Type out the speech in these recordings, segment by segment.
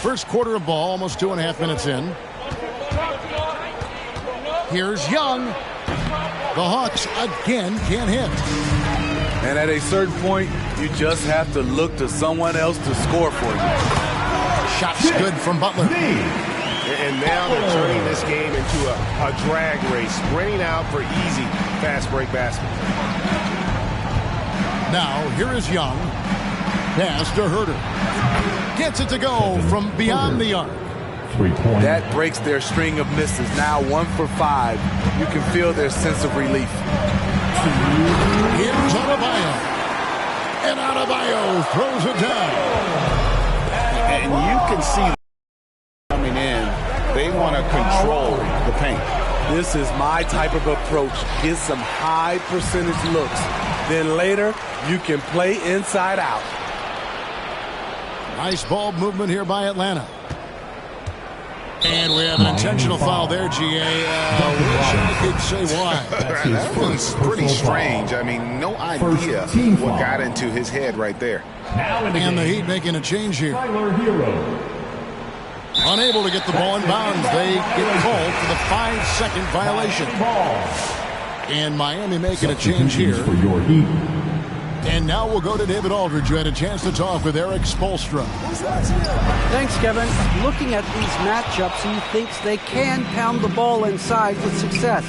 First quarter of ball, almost 2.5 minutes in. Here's Young. The Hawks again can't hit. And at a certain point, you just have to look to someone else to score for you. Shot's good from Butler. And now they're turning this game into a drag race, sprinting out for easy fast break baskets. Now, here is Young. Pass to Herter. Gets it to go from beyond the arc. 3-point. That breaks their string of misses. Now 1 for 5. You can feel their sense of relief. Here's Adebayo. And Adebayo throws it down. And you can see coming in, they want to control the paint. This is my type of approach. Get some high percentage looks. Then later, you can play inside out. Nice ball movement here by Atlanta. And we have an intentional foul there, GA. Wish I could say why. That was pretty strange. I mean, no idea what got into his head right there. And the Heat making a change here. Unable to get the ball in bounds. They get called for the 5-second violation. And Miami making a change here. And now we'll go to David Aldridge, who had a chance to talk with Eric Spoelstra. Thanks, Kevin. Looking at these matchups, he thinks they can pound the ball inside with success.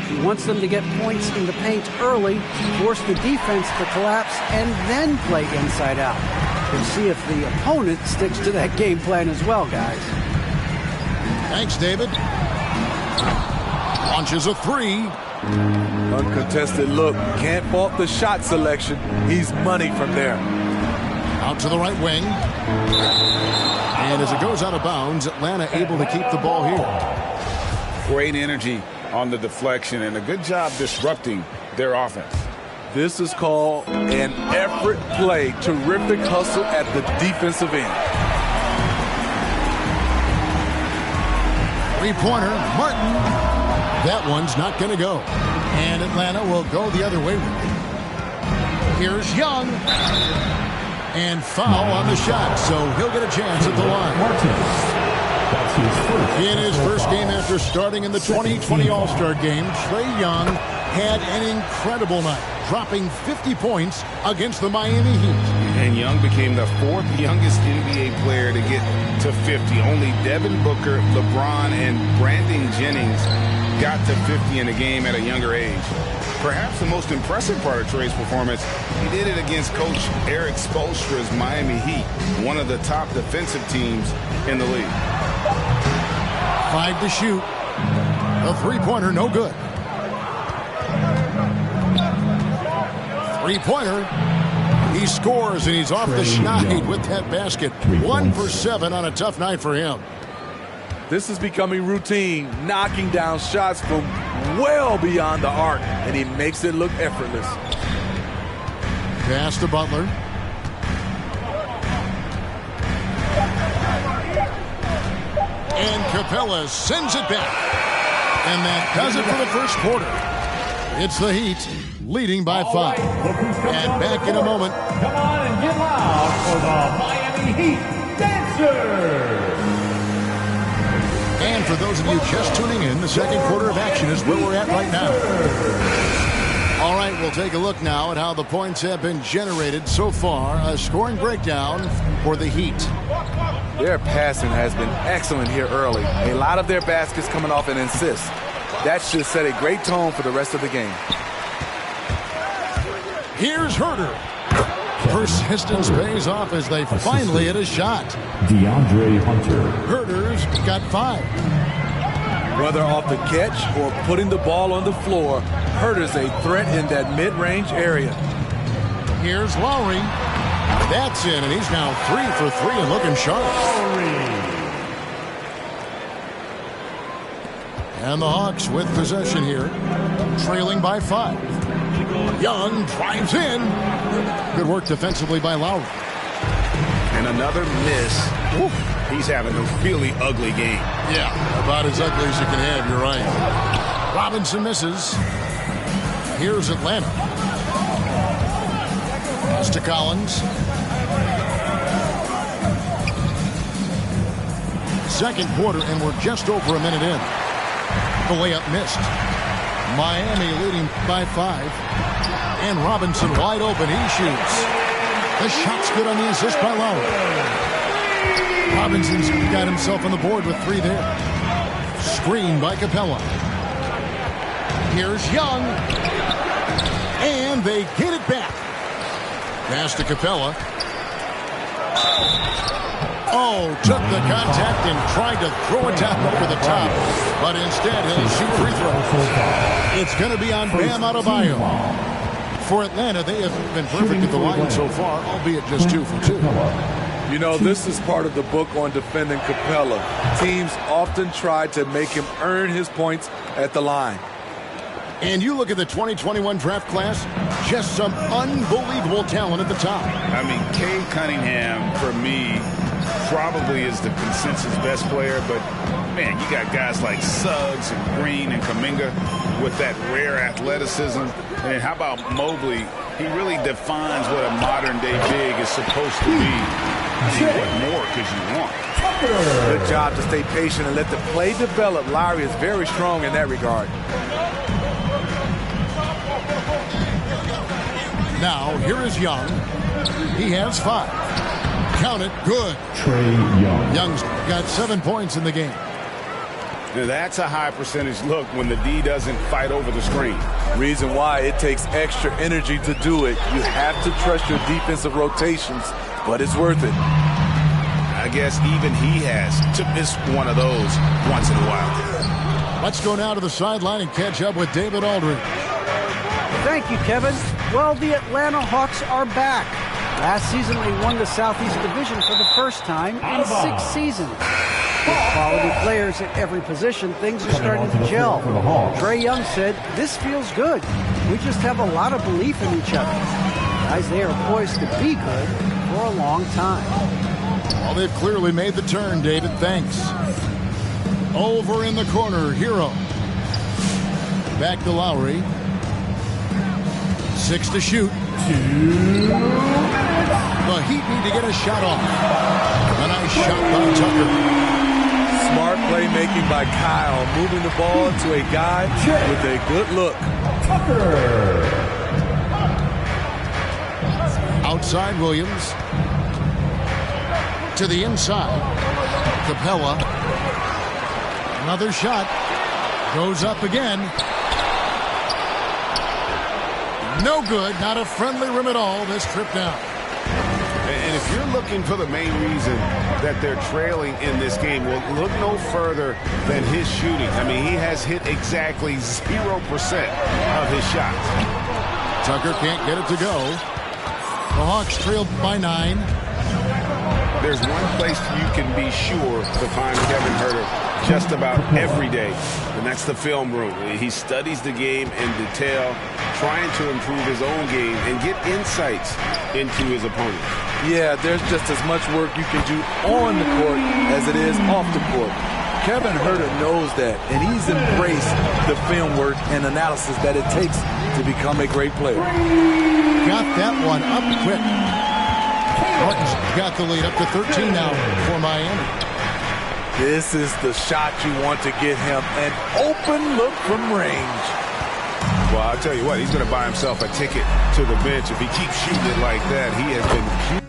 He wants them to get points in the paint early, force the defense to collapse, and then play inside out. We'll see if the opponent sticks to that game plan as well, guys. Thanks, David. Launches a three. Uncontested look. Can't fault the shot selection. He's money from there. Out to the right wing. And as it goes out of bounds, Atlanta able to keep the ball here. Great energy on the deflection and a good job disrupting their offense. This is called an effort play. Terrific hustle at the defensive end. Three-pointer, Martin. That one's not going to go. And Atlanta will go the other way with it. Here's Young. And foul on the shot, so he'll get a chance at the line. In his first game after starting in the 2020 All-Star Game, Trae Young had an incredible night, dropping 50 points against the Miami Heat. And Young became the 4th youngest NBA player to get to 50. Only Devin Booker, LeBron, and Brandon Jennings got to 50 in a game at a younger age. Perhaps the most impressive part of Trae's performance, he did it against Coach Eric Spoelstra's Miami Heat, one of the top defensive teams in the league. 5 to shoot. A three-pointer, no good. Three-pointer. He scores, and he's off the schneid with that basket. 1 for 7 on a tough night for him. This is becoming routine, knocking down shots from well beyond the arc, and he makes it look effortless. Pass to Butler. And Capella sends it back. And that does it for the first quarter. It's the Heat leading by 5. And back in a moment. Come on and get loud for the Miami Heat Dancers. And for those of you just tuning in, the second quarter of action is where we're at right now. All right, we'll take a look now at how the points have been generated so far. A scoring breakdown for the Heat. Their passing has been excellent here early. A lot of their baskets coming off an assist. That should set a great tone for the rest of the game. Here's Herter. Persistence pays off as they finally hit a shot. DeAndre Hunter. Herter's got 5. Whether off the catch or putting the ball on the floor, Herter's a threat in that mid-range area. Here's Lowry. That's in, and he's now 3 for 3 and looking sharp. And the Hawks with possession here, trailing by 5. Young drives in. Good work defensively by Lowry. And another miss. Oof. He's having a really ugly game. Yeah, about as ugly as you can have, you're right. Robinson misses. Here's Atlanta. Pass to Collins. second quarter, and we're just over a minute in. The layup missed. Miami leading by 5. And Robinson wide open. He shoots. The shot's good on the assist by Lowry. Robinson's got himself on the board with 3 there. Screen by Capella. Here's Young. And they get it back. Pass to Capella. Oh, took the contact and tried to throw it down over the top. But instead, he'll shoot free throws. It's going to be on Bam Adebayo. For Atlanta, they have been perfect at the line so far, albeit just 2 for 2. You know, this is part of the book on defending Capella. Teams often try to make him earn his points at the line. And you look at the 2021 draft class, just some unbelievable talent at the top. I mean, Cade Cunningham, for me, probably is the consensus best player, but man, you got guys like Suggs and Green and Kuminga with that rare athleticism. And how about Mobley? He really defines what a modern-day big is supposed to be. I mean, what more could you want? Good job to stay patient and let the play develop. Lowry is very strong in that regard. Now, here is Young. He has 5. Count it. Good. Trey Young. Young's got 7 points in the game. Now, that's a high percentage look when the D doesn't fight over the screen. Reason why it takes extra energy to do it. You have to trust your defensive rotations, but it's worth it. I guess even he has to miss one of those once in a while. Let's go now to the sideline and catch up with David Aldridge. Thank you, Kevin. Well, the Atlanta Hawks are back. Last season, they won the Southeast Division for the first time in 6 seasons. With quality players at every position, things are starting to gel. Trey Young said, "This feels good. We just have a lot of belief in each other." Guys, they are poised to be good for a long time. Well, they've clearly made the turn, David. Thanks. Over in the corner, Hero. Back to Lowry. 6 to shoot. The Heat need to get a shot off. A nice shot by Tucker. Smart playmaking by Kyle, moving the ball to a guy with a good look. Outside Williams. To the inside. Capella. Another shot. Goes up again. No good. Not a friendly rim at all this trip down. And if you're looking for the main reason that they're trailing in this game, well, look no further than his shooting. I mean, he has hit exactly 0% of his shots. Tucker can't get it to go. The Hawks trailed by 9. There's one place you can be sure to find Kevin Huerter just about every day, and that's the film room. He studies the game in detail, trying to improve his own game and get insights into his opponent. Yeah, there's just as much work you can do on the court as it is off the court. Kevin Huerter knows that, and he's embraced the film work and analysis that it takes to become a great player. Got that one up quick. Martin's got the lead up to 13 now for Miami. This is the shot you want to get him, an open look from range. Well, I'll tell you what, he's going to buy himself a ticket to the bench if he keeps shooting it like that. He has been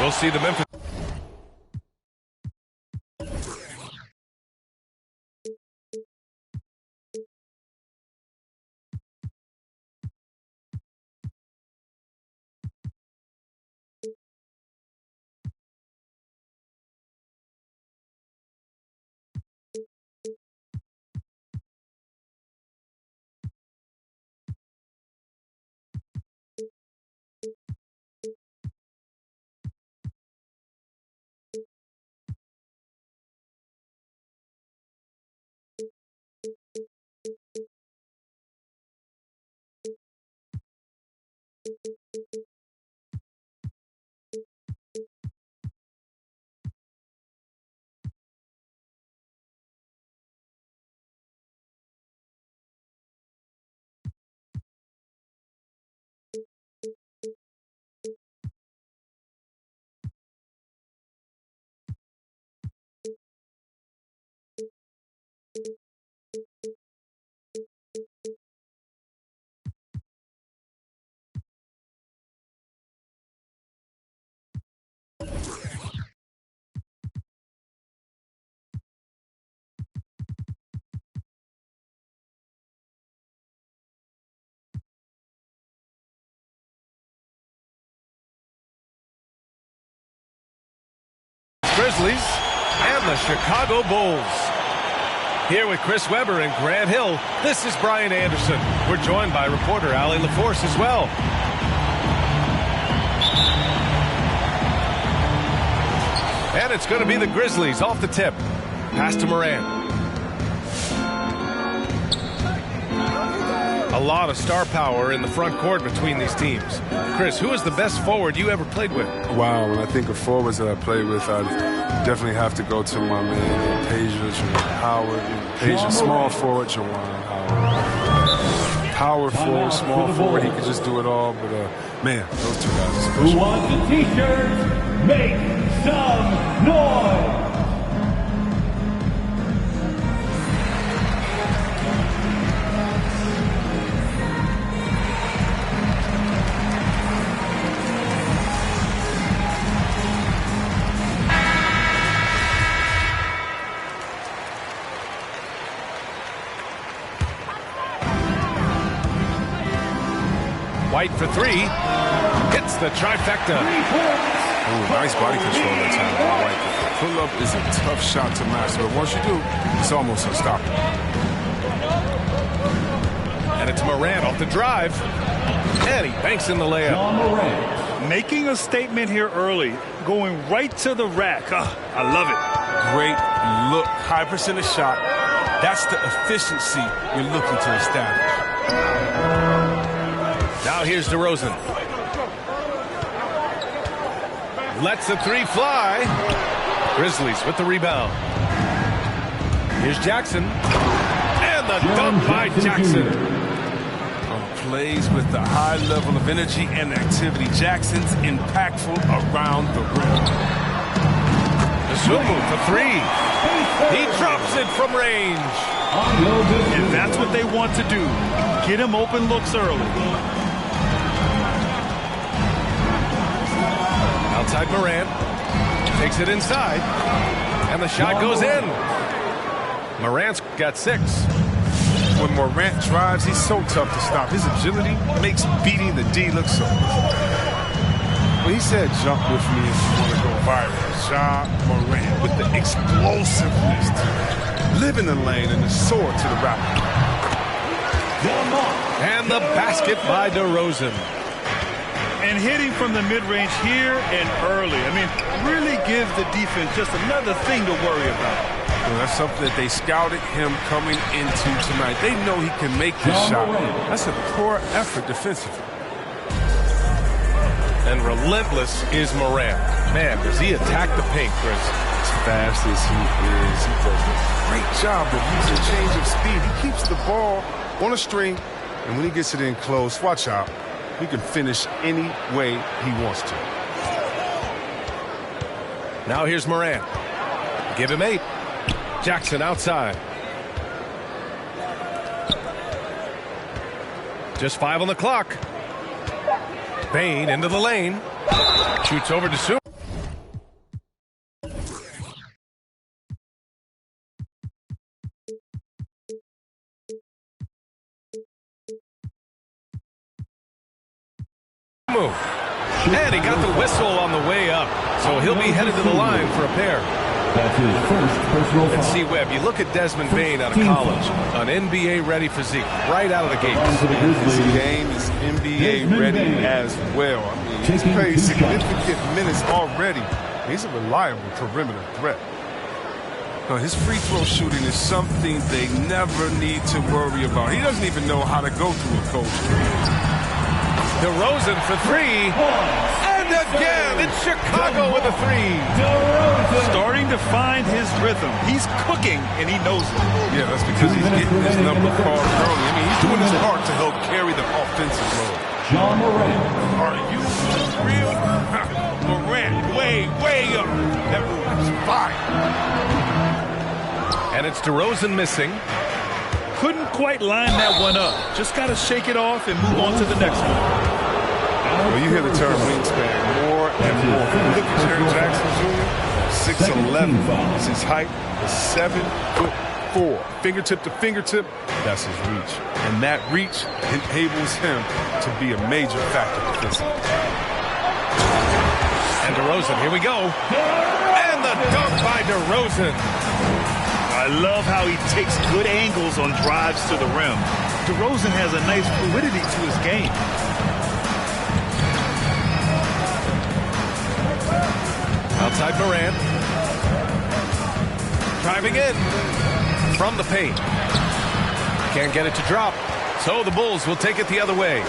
We'll see the Memphis. Grizzlies and the Chicago Bulls. Here with Chris Webber and Grant Hill, this is Brian Anderson. We're joined by reporter Allie LaForce as well. And it's going to be the Grizzlies off the tip. Pass to Moran. A lot of star power in the front court between these teams. Chris, who is the best forward you ever played with? Wow, when I think of forwards that I played with, I definitely have to go to my man, Peja, Howard. Peja, small forward, Jawan Howard. Power forward, small forward, he could just do it all. But, man, those two guys are special. Who wants the T-shirts? Make some noise! White for three. Hits the trifecta. Ooh, nice body control that time by White. Pull-up is a tough shot to master, but once you do, it's almost unstoppable. And it's Moran off the drive. And he banks in the layup. Making a statement here early. Going right to the rack. I love it. Great look. High percentage shot. That's the efficiency you're looking to establish. Now here's DeRozan. Lets the three fly. Grizzlies with the rebound. Here's Jackson. And the dunk by Jackson. Plays with the high level of energy and activity. Jackson's impactful around the rim. Sumu for three. He drops it from range. And that's what they want to do. Get him open looks early. Outside Moran. Takes it inside. And the shot goes in. Morant's got 6. When Morant drives, he's so tough to stop. His agility makes beating the D look so easy. When he said jump with me if you want to go viral, Ja Morant with the explosiveness to live in the lane and the sword to the rack. And the basket by DeRozan. And hitting from the mid-range here and early. I mean, really gives the defense just another thing to worry about. Well, that's something that they scouted him coming into tonight. They know he can make this shot. That's a poor effort defensively. And relentless is Moran. Man, does he attack the paint, Chris? As fast as he is, he does a great job of using change of speed. He keeps the ball on a string, and when he gets it in close, watch out. He can finish any way he wants to. Now here's Moran. Give him 8. Jackson outside. Just 5 on the clock. Bain into the lane. Shoots over to Sumu. Move. And he got the whistle on the way up. So he'll be headed to the line for a pair. That's his first personal foul. And see, Webb, you look at Desmond Bain out of college, an NBA-ready physique right out of the gate. His game is NBA-ready as well. I mean, he's played significant minutes already. He's a reliable perimeter threat. His free throw shooting is something they never need to worry about. He doesn't even know how to go through a coach. DeRozan for three. And again, it's Chicago with a three. Starting to find his rhythm. He's cooking, and he knows it. Yeah, that's because he's getting his number called early. I mean, he's doing his part to help carry the offensive load. John Morant. Are you real? Morant, way up. That was fire. And it's DeRozan missing. Couldn't quite line that one up. Just got to shake it off and move on to the next one. Well, you hear the term wingspan more and more. Look at Jerry Jackson Jr., 6'11". His height is 7'4". Fingertip to fingertip, that's his reach. And that reach enables him to be a major factor defensively. And DeRozan, here we go. And the dunk by DeRozan. I love how he takes good angles on drives to the rim. DeRozan has a nice fluidity to his game. Outside Morant. Driving in. From the paint. Can't get it to drop. So the Bulls will take it the other way.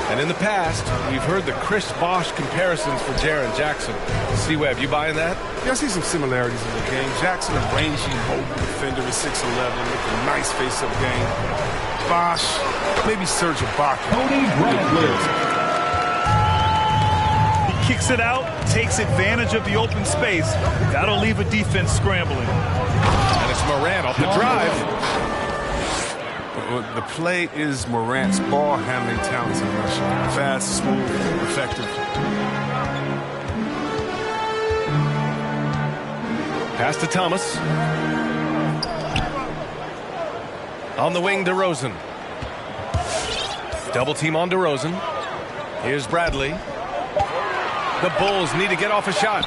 And in the past, we've heard the Chris Bosh comparisons for Jaren Jackson. C-Webb, you buying that? Yeah, I see some similarities in the game. Jackson, a rangy, open defender at 6'11", with a nice face-up game. Bosh, maybe Serge Ibaka. He kicks it out, takes advantage of the open space. That'll leave a defense scrambling. And it's Morant off the drive. The play is Morant's ball handling talents in Russia. Fast, smooth, effective. Pass to Thomas. On the wing, DeRozan. Double team on DeRozan. Here's Bradley. The Bulls need to get off a shot.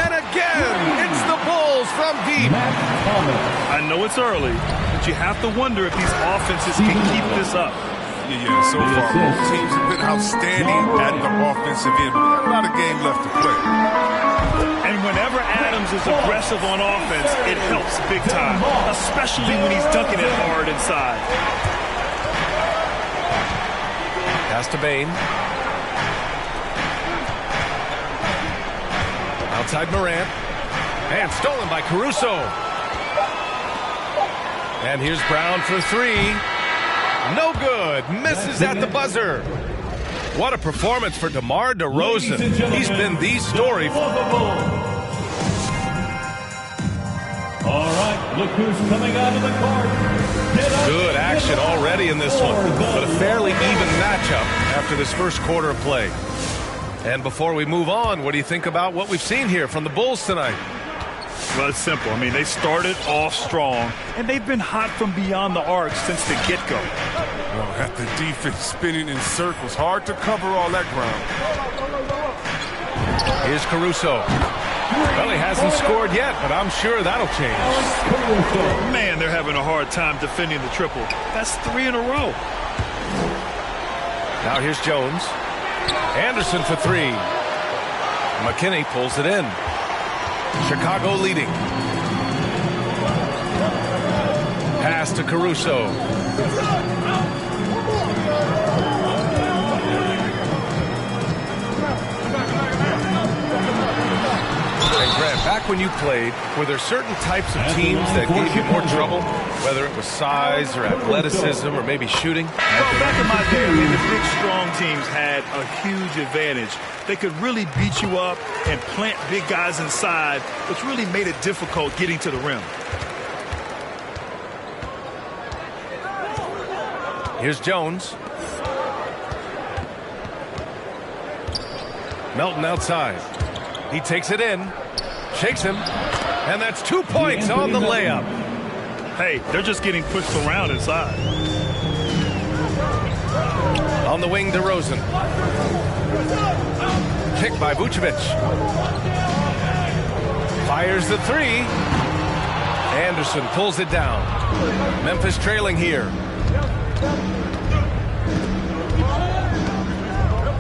And again, it's the Bulls from deep. I know it's early, but you have to wonder if these offenses can keep this up. Yeah, so far, both teams have been outstanding at the offensive end. We got a lot of game left to play. And whenever Adams is aggressive on offense, it helps big time, especially when he's dunking it hard inside. Pass to Bain. Outside Morant. And stolen by Caruso. And here's Brown for three. No good. Misses at the buzzer. What a performance for DeMar DeRozan. He's been the story. All right, look who's coming out of the court. Good action already in this one, but a fairly even matchup after this first quarter of play. And before we move on, what do you think about what we've seen here from the Bulls tonight? Well, it's simple. I mean, they started off strong, and they've been hot from beyond the arc since the get-go. Well, got the defense spinning in circles. Hard to cover all that ground. Here's Caruso. Well, he hasn't scored yet, but I'm sure that'll change. Man, they're having a hard time defending the triple. That's 3 in a row. Now here's Jones. Anderson for three. McKinney pulls it in. Chicago leading. Pass to Caruso. And Grant, back when you played, were there certain types of teams that gave you more trouble? Whether it was size or athleticism or maybe shooting? Well, back in my day, I mean, the big, strong teams had a huge advantage. They could really beat you up and plant big guys inside, which really made it difficult getting to the rim. Here's Jones. Melton outside. He takes it in, shakes him, and that's 2 points on the layup. Hey, they're just getting pushed around inside. On the wing, DeRozan. Kick by Vucevic. Fires the three. Anderson pulls it down. Memphis trailing here.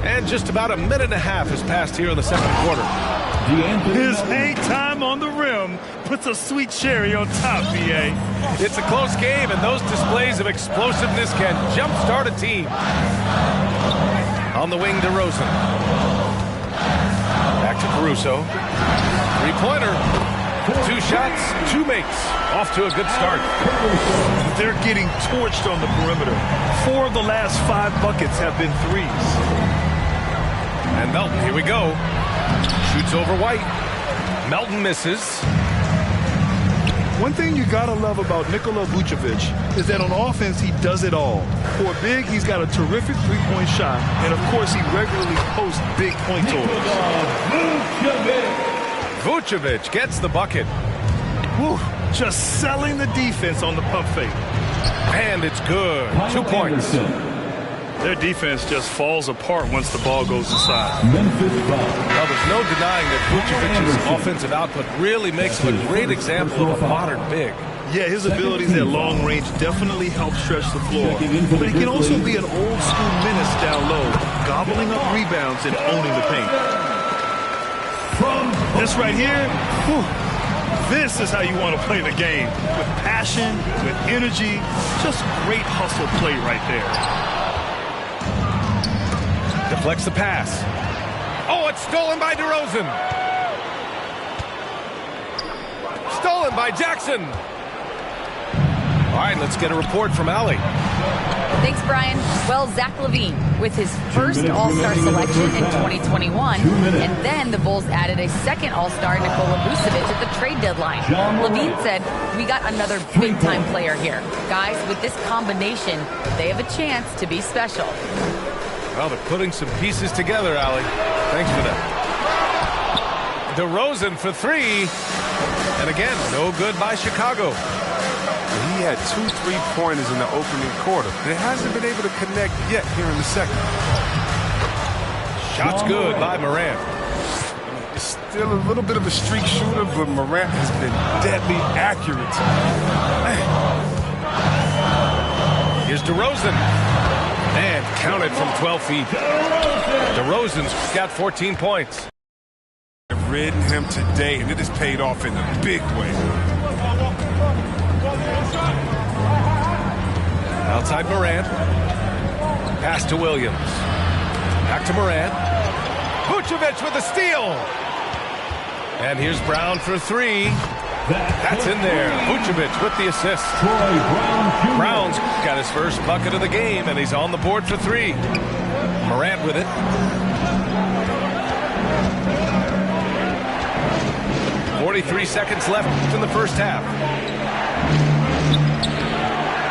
And just about a minute and a half has passed here in the second quarter. His hang time on the rim puts a sweet cherry on top, B.A. It's a close game, and those displays of explosiveness can jumpstart a team. On the wing, DeRozan. Back to Caruso. Three-pointer. 2 shots, 2 makes. Off to a good start. They're getting torched on the perimeter. 4 of the last 5 buckets have been threes. And Melton, here we go. Shoots over White. Melton misses. One thing you gotta love about Nikola Vucevic is that on offense he does it all. For a big, he's got a terrific three-point shot, and of course he regularly posts big point totals. Vucevic gets the bucket. Whew, just selling the defense on the pump fake. And it's good. 2 points. Their defense just falls apart once the ball goes inside. Well, there's no denying that Vucevic's offensive output really makes him a great example of a modern big. Yeah, his abilities at long range definitely help stretch the floor. But he can also be an old-school menace down low, gobbling up rebounds and owning the paint. This right here, whew, this is how you want to play the game. With passion, with energy, just great hustle play right there. Deflects the pass. Oh, it's stolen by DeRozan. Stolen by Jackson. All right, let's get a report from Allie. Thanks, Brian. Well, Zach LaVine with his first All-Star selection in 2021, and then the Bulls added a second All-Star, Nikola Vucevic, at the trade deadline. LaVine said, "We got another big-time player here. Guys, with this combination, they have a chance to be special." Well, they're putting some pieces together, Allie. Thanks for that. DeRozan for 3. And again, no good by Chicago. He had 2 3-pointers in the opening quarter, but it hasn't been able to connect yet here in the second. Shots good by Morant. It's still a little bit of a streak shooter, but Morant has been deadly accurate. Here's DeRozan. And counted from 12 feet. DeRozan's got 14 points. I've ridden him today, and it has paid off in a big way. Outside Morant. Pass to Williams. Back to Morant. Vucevic with a steal. And here's Brown for 3. That's in there. Vucevic with the assist. Brown's got his first bucket of the game, and he's on the board for 3. Morant with it. .43 seconds left in the first half.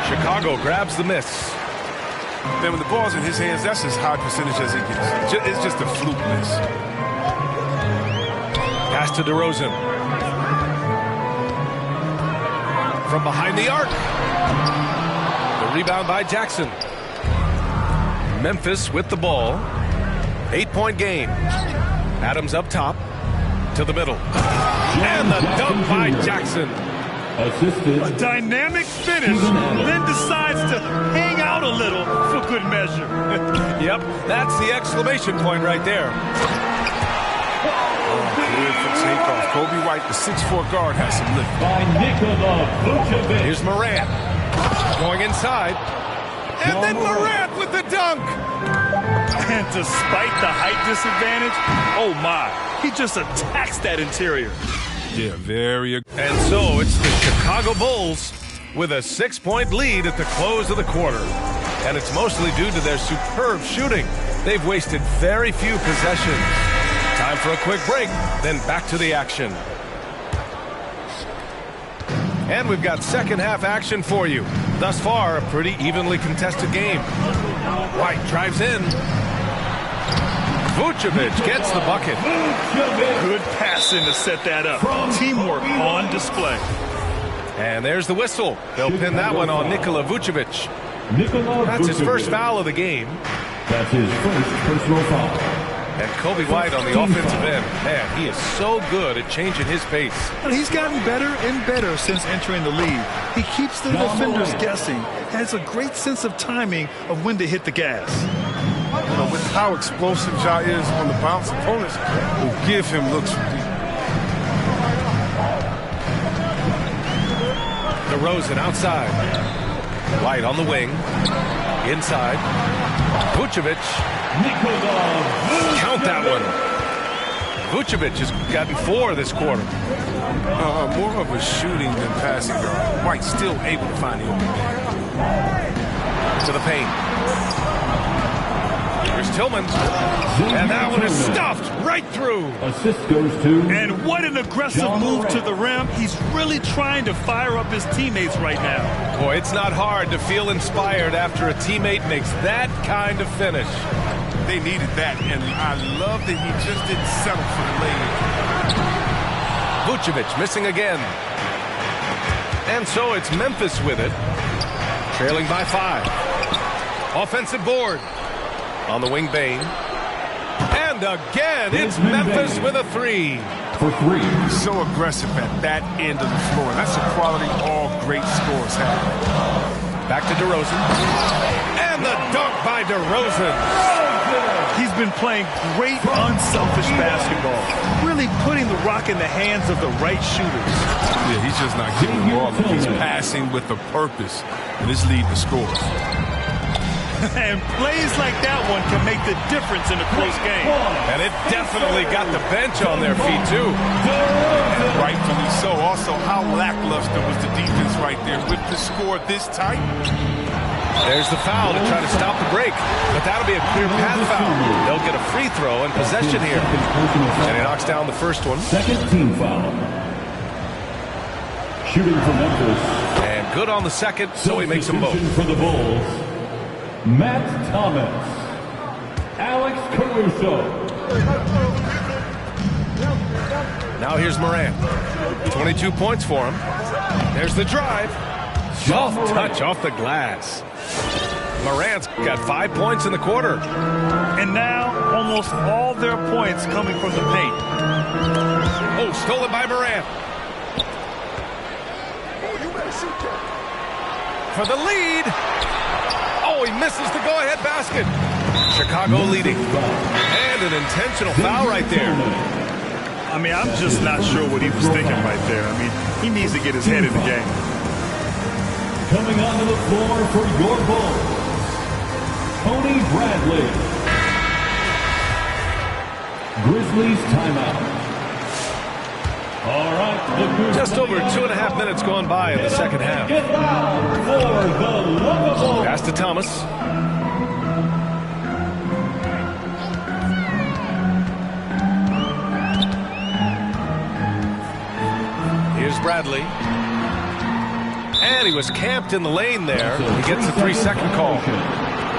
Chicago grabs the miss. Then when the ball's in his hands, that's as high percentage as he gets. It's just a fluke miss. Pass to DeRozan. From behind the arc. The rebound by Jackson. Memphis with the ball. 8-point game. Adams up top. To the middle. And the dunk by Jackson. A dynamic finish, then decides to hang out a little for good measure. Yep, that's the exclamation point right there. Good for takeoff. Kobe White, the 6'4" guard, has some lift. Here's Morant. Going inside. And then Morant with the dunk. And despite the height disadvantage, oh my, he just attacks that interior. Yeah, very aggressive. And so it's the Chicago Bulls with a 6-point lead at the close of the quarter. And it's mostly due to their superb shooting. They've wasted very few possessions. Time for a quick break, then back to the action. And we've got second half action for you. Thus far, a pretty evenly contested game. White drives in. Vucevic gets the bucket. Good passing to set that up. Teamwork on display. And there's the whistle. They'll pin that one on Nikola Vucevic. That's his first foul of the game. That's his first personal foul. And Kobe White on the offensive end. Man, he is so good at changing his pace. And he's gotten better and better since entering the league. He keeps the defenders guessing, has a great sense of timing of when to hit the gas. You know, with how explosive Ja is on the bounce, opponents will give him looks from deep. DeRozan outside. White on the wing. Inside. Vucevic. Count that one. Vucevic has gotten 4 this quarter. More of a shooting than passing guard. White still able to find the open man. To the paint. Here's Tillman. And that one is stuffed right through. Assist goes to... And what an aggressive move to the rim. He's really trying to fire up his teammates right now. Boy, it's not hard to feel inspired after a teammate makes that kind of finish. They needed that, and I love that he just didn't settle for the lay-in. Vucevic missing again. And so it's Memphis with it. Trailing by 5. Offensive board. On the wing, Bain. And again, it's Memphis with a 3. For 3. So aggressive at that end of the floor. That's a quality all great scores have. Back to DeRozan. And the dunk by DeRozan. He's been playing great unselfish basketball. Really putting the rock in the hands of the right shooters. Yeah, he's just not giving the ball. He's passing with a purpose. And this lead to scores. And plays like that one can make the difference in a close game. And it definitely got the bench on their feet, too. And rightfully so. Also, how lackluster was the defense right there with the score this tight? There's the foul to try to stop the break. But that'll be a clear path foul. They'll get a free throw and possession here. And he knocks down the first one. Second team foul. Shooting for Memphis. And good on the second, so he makes them both. For the Bulls. Matt Thomas, Alex Caruso. Now here's Morant. 22 points for him. There's the drive. Soft touch off the glass. Morant's got 5 points in the quarter. And now almost all their points coming from the paint. Oh, stolen by Morant. For the lead. Oh, he misses the go-ahead basket. Chicago leading. And an intentional foul right there. I mean, I'm just not sure what he was thinking right there. I mean, he needs to get his head in the game. Coming onto the floor for your Bulls, Tony Bradley. Grizzlies timeout. All right. Just over 2.5 minutes gone by in the second half. Pass to Thomas. Here's Bradley. And he was camped in the lane there. He gets a 3-second call.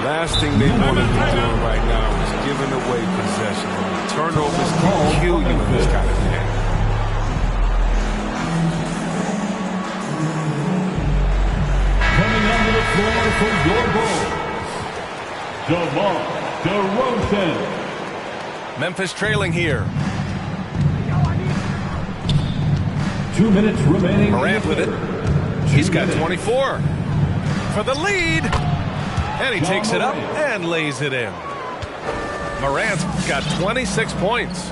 Last thing they want to be doing right now is giving away possession. Turnovers can kill you in this kind of game. Coming onto the floor for your Bulls, DeMar DeRozan. Memphis trailing here. 2 minutes remaining. Morant with it. He's got 24 for the lead. And he takes it up and lays it in. Morant's got 26 points.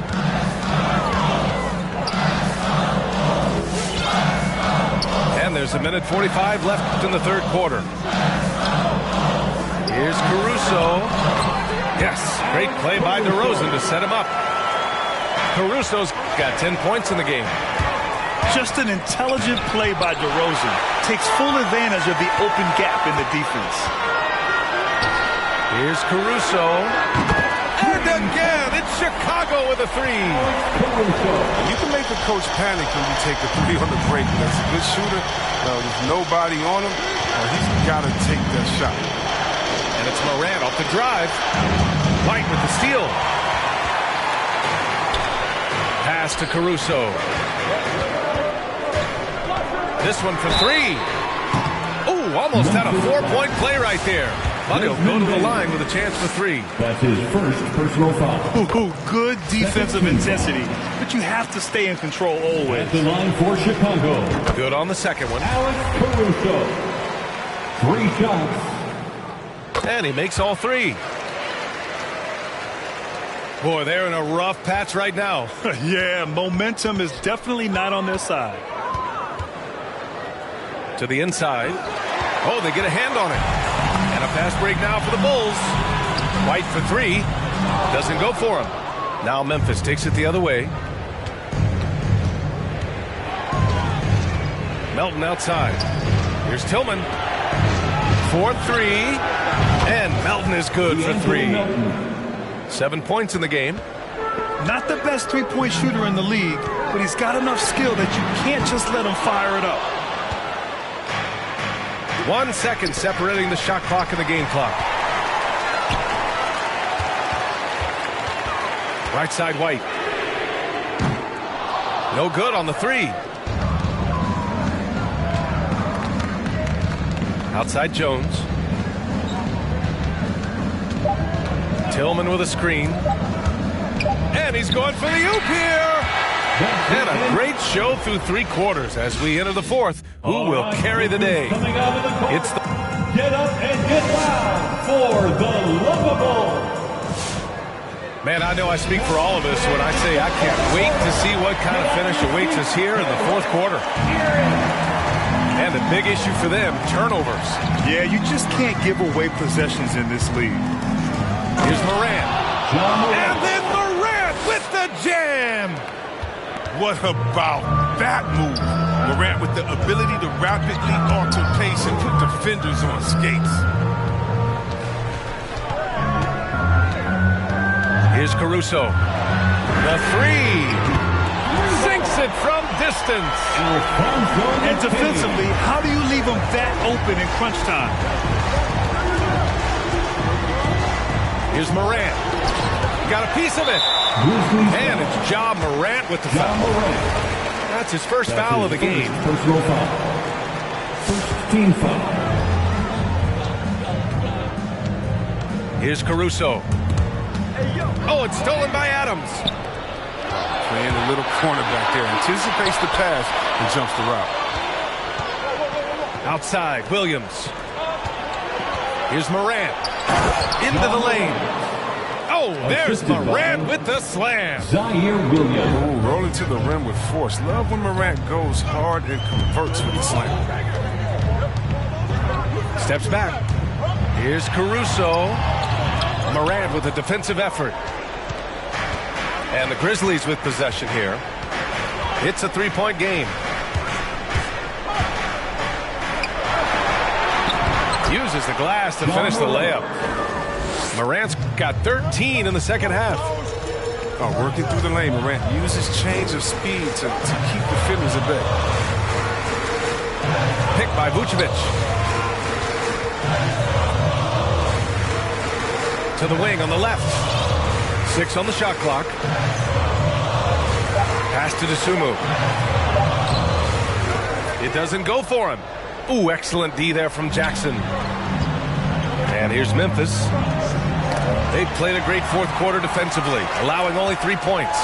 And there's 1:45 left in the third quarter. Here's Caruso. Yes, great play by DeRozan to set him up. Caruso's got 10 points in the game. Just an intelligent play by DeRozan. Takes full advantage of the open gap in the defense. Here's Caruso. And again, it's Chicago with a 3. You can make the coach panic when you take a 3 on the break. That's a good shooter. There's nobody on him. He's got to take that shot. And it's Morant off the drive. White with the steal. Pass to Caruso. This one for 3. Ooh, almost had a 4-point play right there. But he'll go to the line with a chance for 3. That's his first personal foul. Ooh, good defensive intensity, but you have to stay in control always. At the line for Chicago, Good on the second one. Alex Caruso. 3 shots. And he makes all 3. Boy, they're in a rough patch right now. Yeah, momentum is definitely not on their side. To the inside. Oh, they get a hand on it. And a fast break now for the Bulls. White for 3. Doesn't go for him. Now Memphis takes it the other way. Melton outside. Here's Tillman. For 3. And Melton is good for 3. 7 points in the game. Not the best three-point shooter in the league, but he's got enough skill that you can't just let him fire it up. 1 second separating the shot clock and the game clock. Right side White. No good on the 3. Outside Jones. Tillman with a screen. And he's going for the oop here. And a great show through 3 quarters as we enter the 4th. Who will carry the day? It's the... Get up and get loud for the Lovable. Man, I know I speak for all of us when I say I can't wait to see what kind of finish awaits us here in the 4th quarter. And the big issue for them, turnovers. Yeah, you just can't give away possessions in this league. Here's Morant. And then Morant with the jam. What about that move? Morant with the ability to rapidly alter pace and put defenders on skates. Here's Caruso. The 3. Sinks it from distance. And defensively, how do you leave them that open in crunch time? Here's Morant. Got a piece of it. And it's Ja Morant with the foul. That's his first foul of the game. Personal foul. First team foul. Here's Caruso. Oh, it's stolen by Adams. Playing a little cornerback there. Anticipates the pass and jumps the route. Outside, Williams. Here's Morant. Into the lane. Oh, there's Morant with the slam. Zaire Williams. Ooh, rolling to the rim with force. Love when Morant goes hard and converts with the slam. Steps back. Here's Caruso. Morant with a defensive effort. And the Grizzlies with possession here. It's a 3-point game. Uses the glass to finish the layup. Morant's got 13 in the second half. Oh, working through the lane, Morant uses change of speed to keep defenders at bay. Picked by Vucevic. To the wing on the left. 6 on the shot clock. Pass to Dosunmu. It doesn't go for him. Ooh, excellent D there from Jackson. And here's Memphis. They've played a great 4th quarter defensively, allowing only 3 points.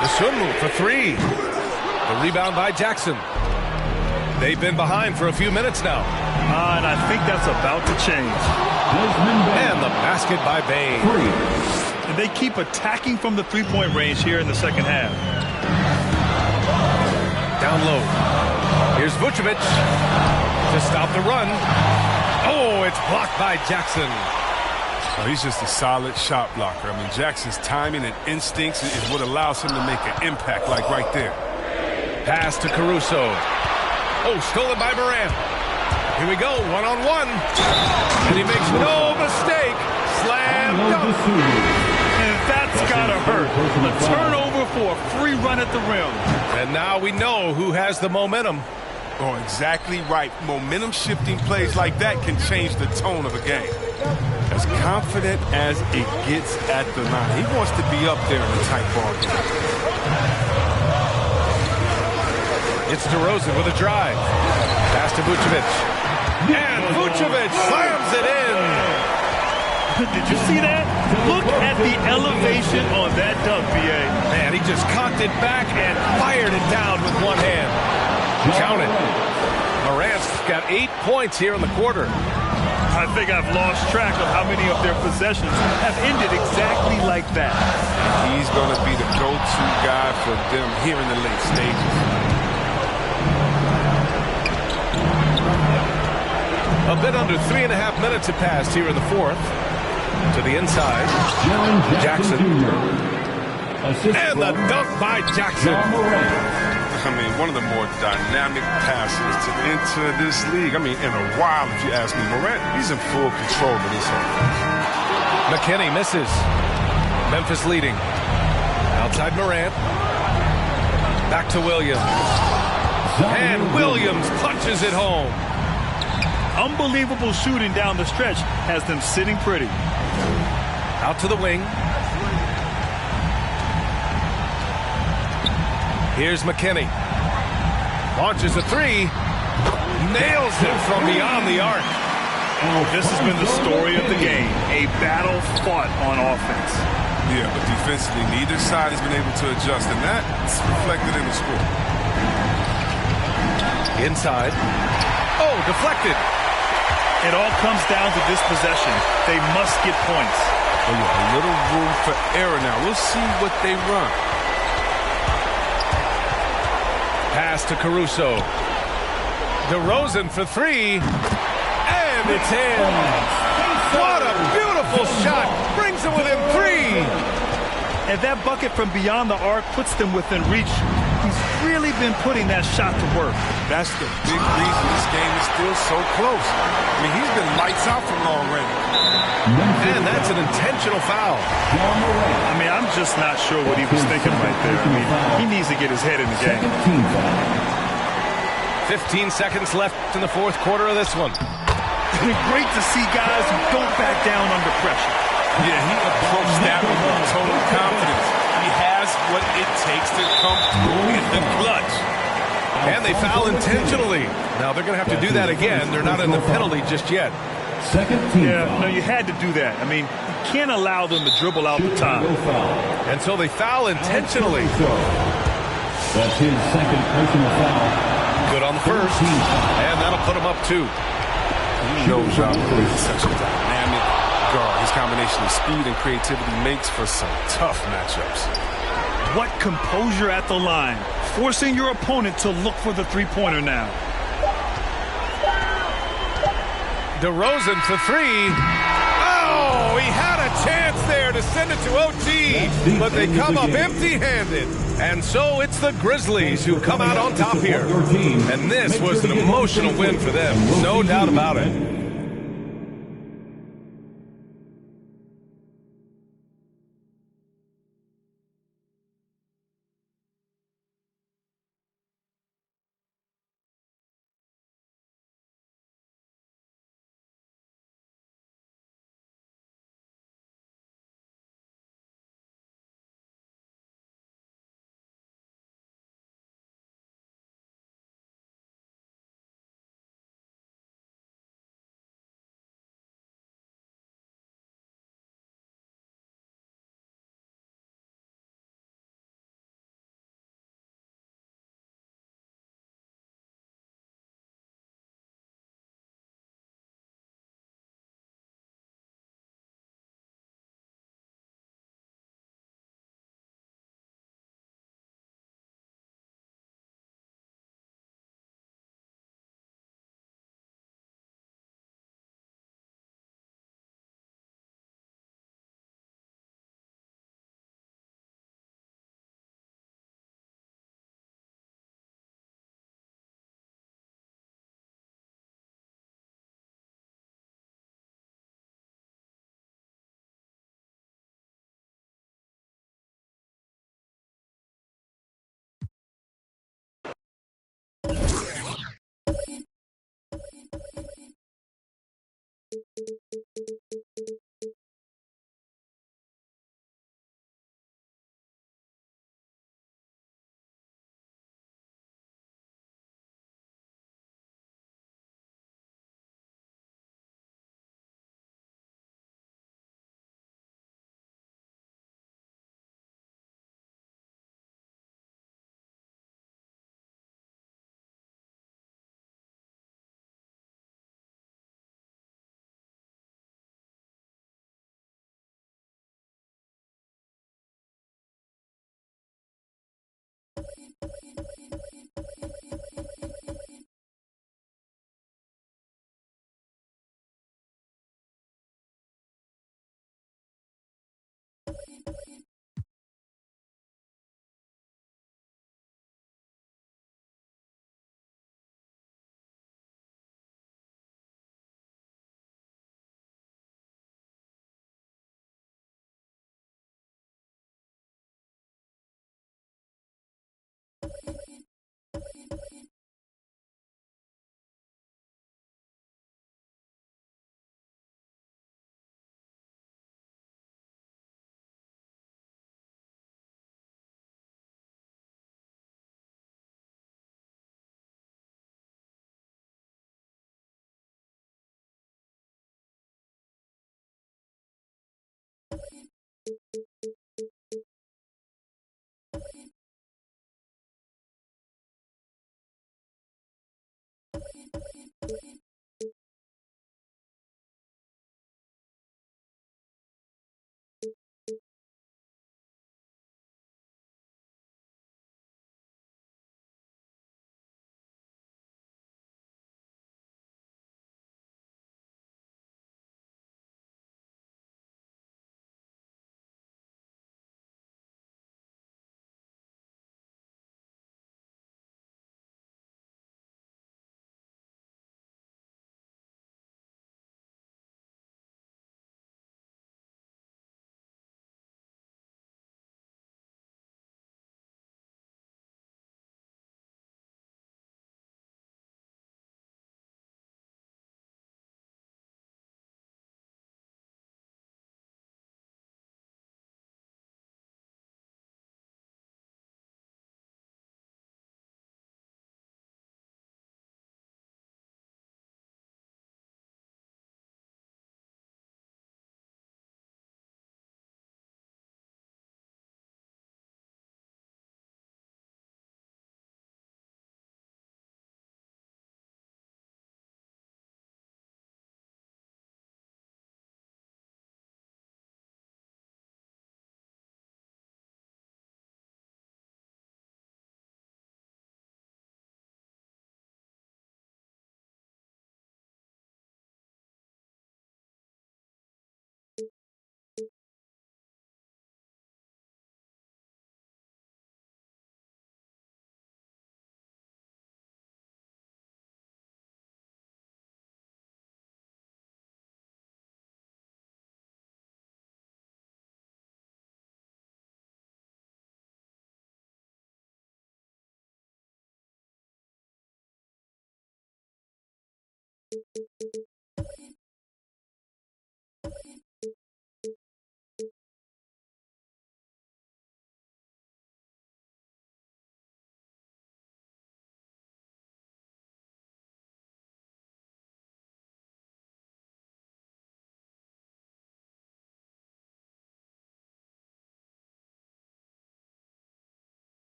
Dosunmu for 3. The rebound by Jackson. They've been behind for a few minutes now. And I think that's about to change. And the basket by Bain. And they keep attacking from the 3-point range here in the second half. Down low. Here's Vucevic to stop the run. Oh, it's blocked by Jackson. Oh, he's just a solid shot blocker. I mean, Jackson's timing and instincts is what allows him to make an impact like right there. Pass to Caruso. Oh, stolen by Morant. Here we go, one-on-one. And he makes no mistake. Slam dunk. And that's gotta hurt. A turnover for a free run at the rim. And now we know who has the momentum. Oh, exactly right. Momentum shifting plays like that can change the tone of a game. As confident as it gets at the line. He wants to be up there in the tight ball game. It's DeRozan with a drive. Pass to Vucevic. And Vucevic slams it in. Did you see that? Look at the elevation on that dunk, B.A. Man, he just cocked it back and fired it down with one hand. Count it. Morant's got 8 points here in the quarter. I think I've lost track of how many of their possessions have ended exactly like that. He's going to be the go-to guy for them here in the late stages. A bit under 3.5 minutes have passed here in the fourth. To the inside. Jackson. And the dunk by Jackson. I mean, one of the more dynamic passes to enter this league. I mean, in a while, if you ask me. Morant, he's in full control of this offense. McKinney misses. Memphis leading. Outside Morant. Back to Williams. And Williams punches it home. Unbelievable shooting down the stretch has them sitting pretty. Out to the wing. Here's McKinney. Launches a three. Nails it from beyond the arc. This has been the story of the game. A battle fought on offense. Yeah, but defensively, neither side has been able to adjust, and that's reflected in the score. Inside. Oh, deflected. It all comes down to this possession. They must get points. Oh, yeah, a little room for error now. We'll see what they run. Pass to Caruso. DeRozan for three. And it's in. What a beautiful shot. Brings them within 3. And that bucket from beyond the arc puts them within reach. He's really been putting that shot to work. That's the big reason this game is still so close. I mean, he's been lights out for long already. And that's an intentional foul. I mean, I'm just not sure what he was thinking right there. I mean, he needs to get his head in the game. 15 seconds left in the fourth quarter of this one. Great to see guys who don't back down under pressure. Yeah, he approached that with total confidence. He has what it takes to come through in the clutch. And they foul intentionally. Now they're going to have to do that again. They're not in the penalty just yet. No, you had to do that. I mean, you can't allow them to dribble out the time. And so they foul intentionally. That's his second personal foul. Good on the first. And that'll put him up 2. Knows Ja Morant is such a dynamic guard. His combination of speed and creativity makes for some tough matchups. What composure at the line, forcing your opponent to look for the three-pointer now. DeRozan for 3. Oh, he had a chance there to send it to OT, but they come up empty-handed. And so it's the Grizzlies who come out on top here. And this was an emotional win for them, no doubt about it.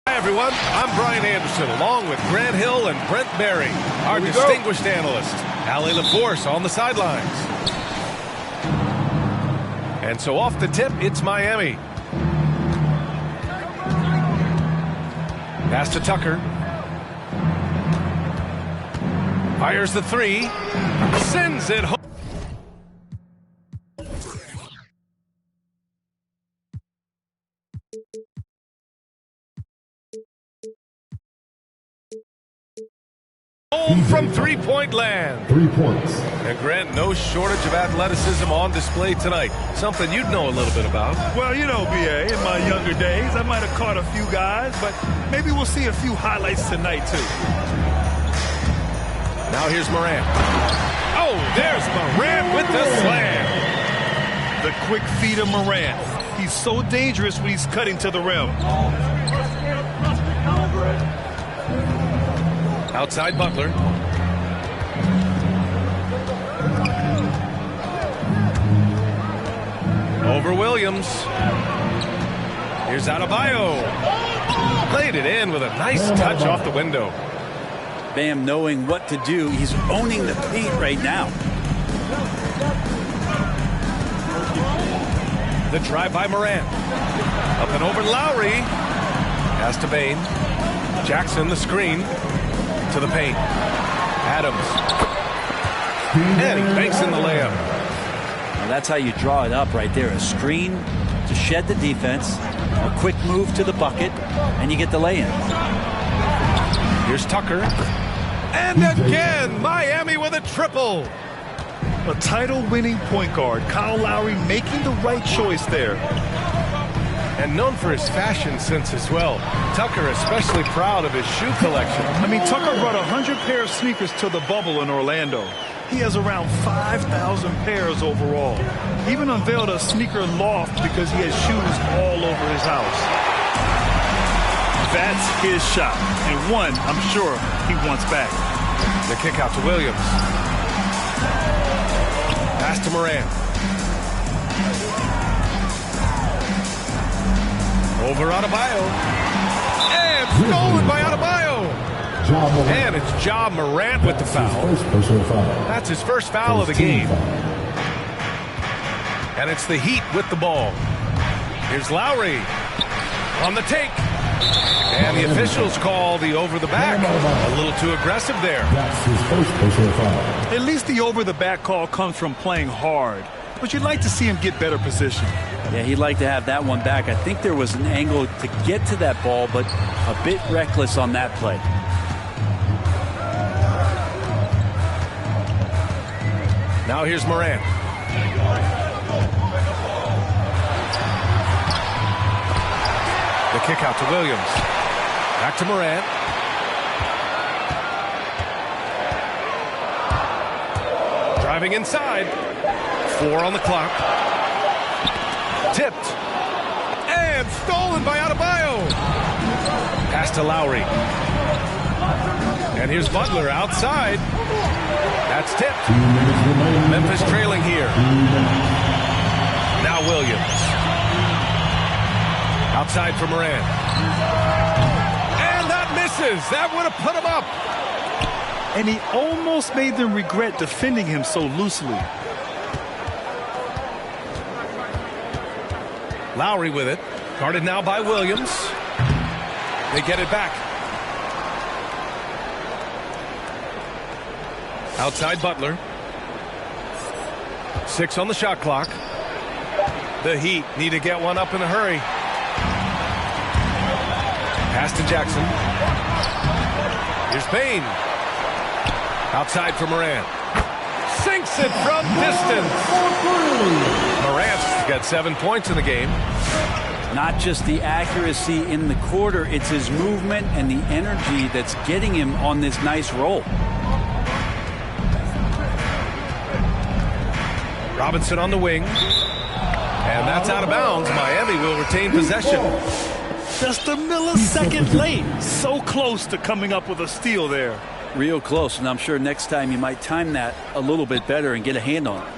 Hi, everyone. I'm Brian Anderson, along with Grant Hill and Brent Barry, our distinguished analyst. Allie LaForce on the sidelines. And so off the tip, it's Miami. Pass to Tucker. Fires the three. Sends it home. Home from three-point land. 3 points. And Grant, no shortage of athleticism on display tonight. Something you'd know a little bit about. Well, you know, B.A., in my younger days, I might have caught a few guys, but maybe we'll see a few highlights tonight, too. Now here's Morant. Oh, there's Morant with the slam. The quick feet of Morant. He's so dangerous when he's cutting to the rim. Outside Butler. Over Williams. Here's Adebayo. Played it in with a nice touch off the window. Bam knowing what to do. He's owning the paint right now. The drive by Morant. Up and over Lowry. Pass to Bain. Jackson the screen. To the paint. Adams. And he banks in the layup. Well, that's how you draw it up right there. A screen to shed the defense, a quick move to the bucket, and you get the lay-in. Here's Tucker. And again, Miami with a triple. A title-winning point guard, Kyle Lowry making the right choice there. And known for his fashion sense as well. Tucker especially proud of his shoe collection. I mean, Tucker brought 100 pair of sneakers to the bubble in Orlando. He has around 5,000 pairs overall. He even unveiled a sneaker loft because he has shoes all over his house. That's his shot, and one I'm sure he wants back. The kick out to Williams. Pass to Morant. Over Adebayo. And stolen by Adebayo. And it's Ja Morant with the foul. That's his first foul of the game. And it's the Heat with the ball. Here's Lowry on the take. And the officials call the over the back. A little too aggressive there. At least the over the back call comes from playing hard. But you'd like to see him get better position. Yeah, he'd like to have that one back. I think there was an angle to get to that ball, but a bit reckless on that play. Now here's Morant. The kick out to Williams. Back to Morant. Driving inside. 4 on the clock. Tipped. And stolen by Adebayo. Pass to Lowry. And here's Butler outside. That's tipped. Memphis trailing here. Now Williams. Outside for Morant. And that misses. That would have put him up. And he almost made them regret defending him so loosely. Lowry with it. Guarded now by Williams. They get it back. Outside Butler. 6 on the shot clock. The Heat need to get one up in a hurry. Pass to Jackson. Here's Payne. Outside for Morant. Sinks it from distance. Morant's got 7 points in the game. Not just the accuracy in the quarter, it's his movement and the energy that's getting him on this nice roll. Robinson on the wing. And that's out of bounds. Miami will retain possession. Just a millisecond late. So close to coming up with a steal there. Real close, and I'm sure next time you might time that a little bit better and get a hand on it.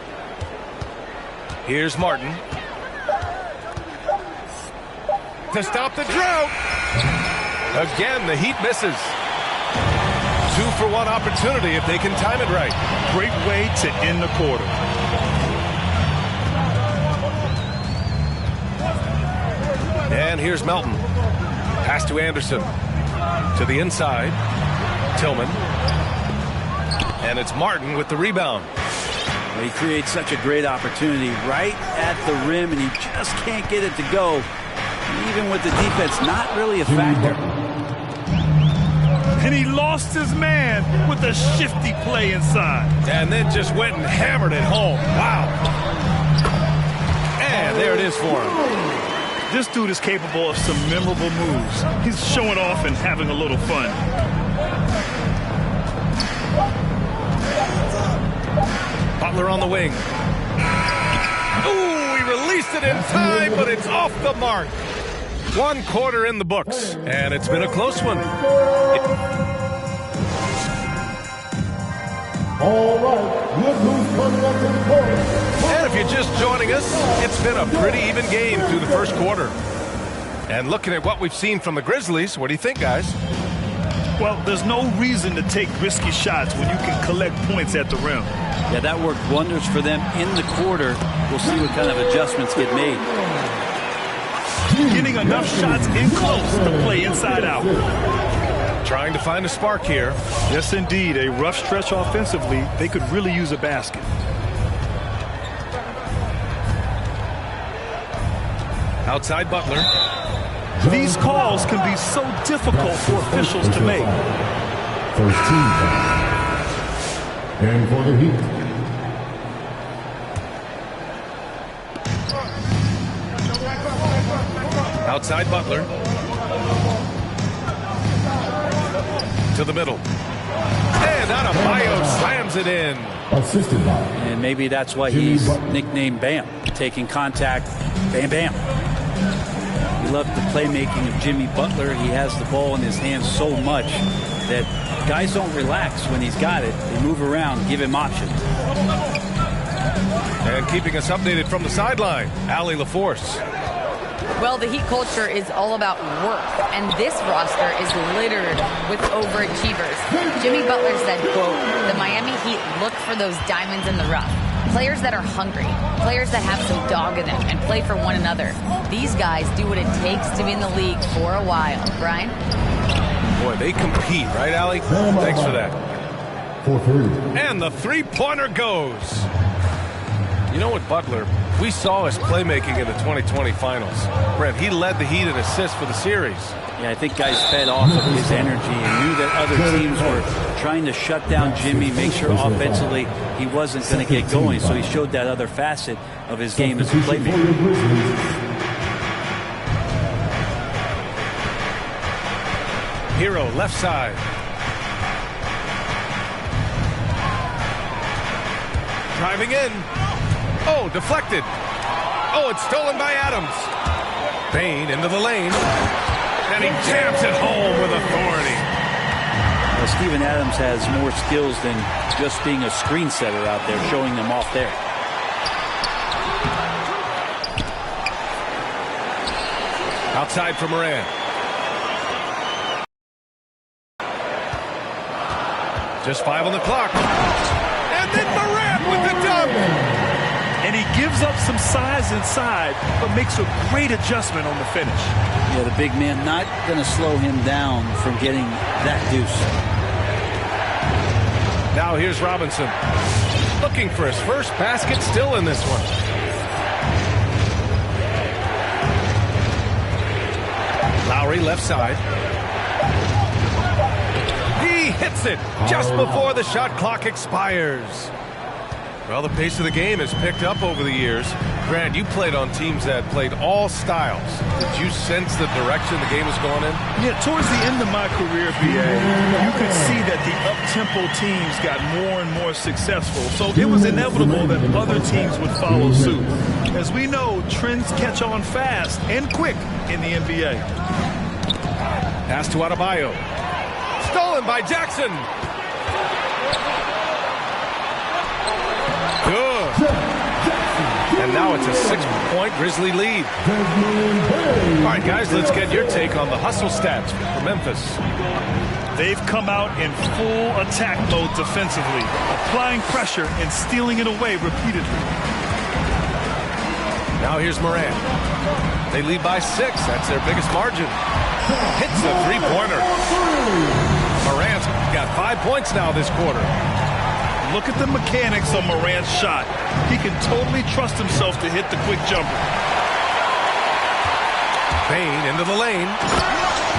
Here's Martin. To stop the drought. Again, the Heat misses. 2-for-1 opportunity if they can time it right. Great way to end the quarter. And here's Melton. Pass to Anderson. To the inside. Tillman. And it's Martin with the rebound. He creates such a great opportunity right at the rim, and he just can't get it to go. Even with the defense, not really a factor. And he lost his man with a shifty play inside. And then just went and hammered it home. Wow. And there it is for him. This dude is capable of some memorable moves. He's showing off and having a little fun. Butler on the wing. Ooh, he released it in time, but it's off the mark. 1 quarter in the books, and it's been a close one. All right, look who's coming up to the court. And if you're just joining us, it's been a pretty even game through the first quarter. And looking at what we've seen from the Grizzlies, what do you think, guys? Well, there's no reason to take risky shots when you can collect points at the rim. Yeah, that worked wonders for them in the quarter. We'll see what kind of adjustments get made. Getting enough shots in close to play inside out. Trying to find a spark here. Yes, indeed. A rough stretch offensively. They could really use a basket. Outside Butler. These calls can be so difficult for officials to make. First team foul. And for the Heat. Outside Butler. To the middle. And Adebayo slams it in. Assisted by. And maybe that's why he's nicknamed Bam. Taking contact, bam, bam. We love the playmaking of Jimmy Butler. He has the ball in his hands so much that guys don't relax when he's got it. They move around, give him options. And keeping us updated from the sideline, Allie LaForce. Well, the Heat culture is all about work, and this roster is littered with overachievers. Jimmy Butler said, quote, "The Miami Heat look for those diamonds in the rough. Players that are hungry, players that have some dog in them and play for one another. These guys do what it takes to be in the league for a while." Brian? Boy, they compete, right, Allie? Thanks for that. 4-3. And the three-pointer goes. You know what, Butler? We saw his playmaking in the 2020 finals. Brent, he led the Heat in assists for the series. Yeah, I think guys fed off of his energy and knew that other teams were trying to shut down Jimmy, make sure offensively he wasn't going to get going. So he showed that other facet of his game as a playmaker. Hero, left side. Driving in. Oh, deflected. Oh, it's stolen by Adams. Payne into the lane. And he jams it home with authority. Well, Steven Adams has more skills than just being a screen setter out there, showing them off there. Outside for Moran. Just 5 on the clock. And then Moran with the dunk. And he gives up some size inside, but makes a great adjustment on the finish. Yeah, the big man not going to slow him down from getting that deuce. Now here's Robinson. Looking for his first basket, still in this one. Lowry left side. He hits it just before the shot clock expires. Well, the pace of the game has picked up over the years. Grant, you played on teams that played all styles. Did you sense the direction the game was going in? Yeah, towards the end of my career, BA, you could see that the up-tempo teams got more and more successful. So it was inevitable that other teams would follow suit. As we know, trends catch on fast and quick in the NBA. Pass to Adebayo. Stolen by Jackson. Good. And now it's a 6-point Grizzly lead. All right, guys, let's get your take on the hustle stats for Memphis. They've come out in full attack mode defensively, applying pressure and stealing it away repeatedly. Now here's Moran. They lead by 6. That's their biggest margin. Hits the three-pointer. Moran's got 5 points now this quarter. Look at the mechanics on Moran's shot. He can totally trust himself to hit the quick jumper. Payne into the lane.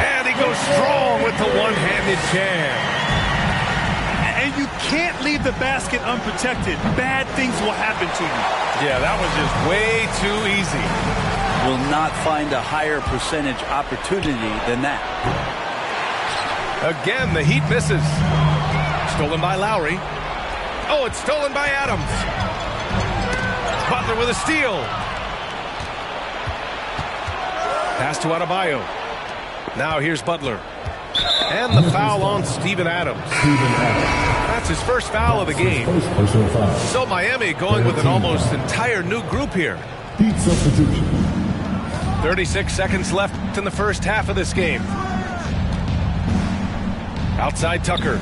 And he goes strong with the one-handed jam. And you can't leave the basket unprotected. Bad things will happen to you. Yeah, that was just way too easy. Will not find a higher percentage opportunity than that. Again, the Heat misses. Stolen by Lowry. Oh, it's stolen by Adams. Butler with a steal. Pass to Adebayo. Now here's Butler. And the foul on Steven Adams. That's his first foul of the game. So Miami going with an almost entire new group here. 36 seconds left in the first half of this game. Outside Tucker.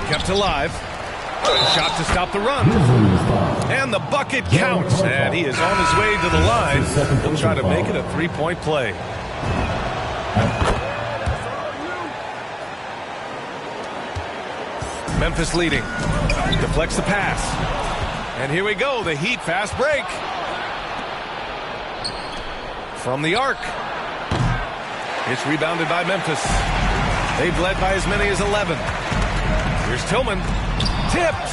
Kept alive. Shot to stop the run. And the bucket counts. And he is on his way to the line. He'll try to make it a three-point play. Memphis leading. Deflects the pass. And here we go. The Heat fast break. From the arc. It's rebounded by Memphis. They've led by as many as 11. Here's Tillman. Tipped.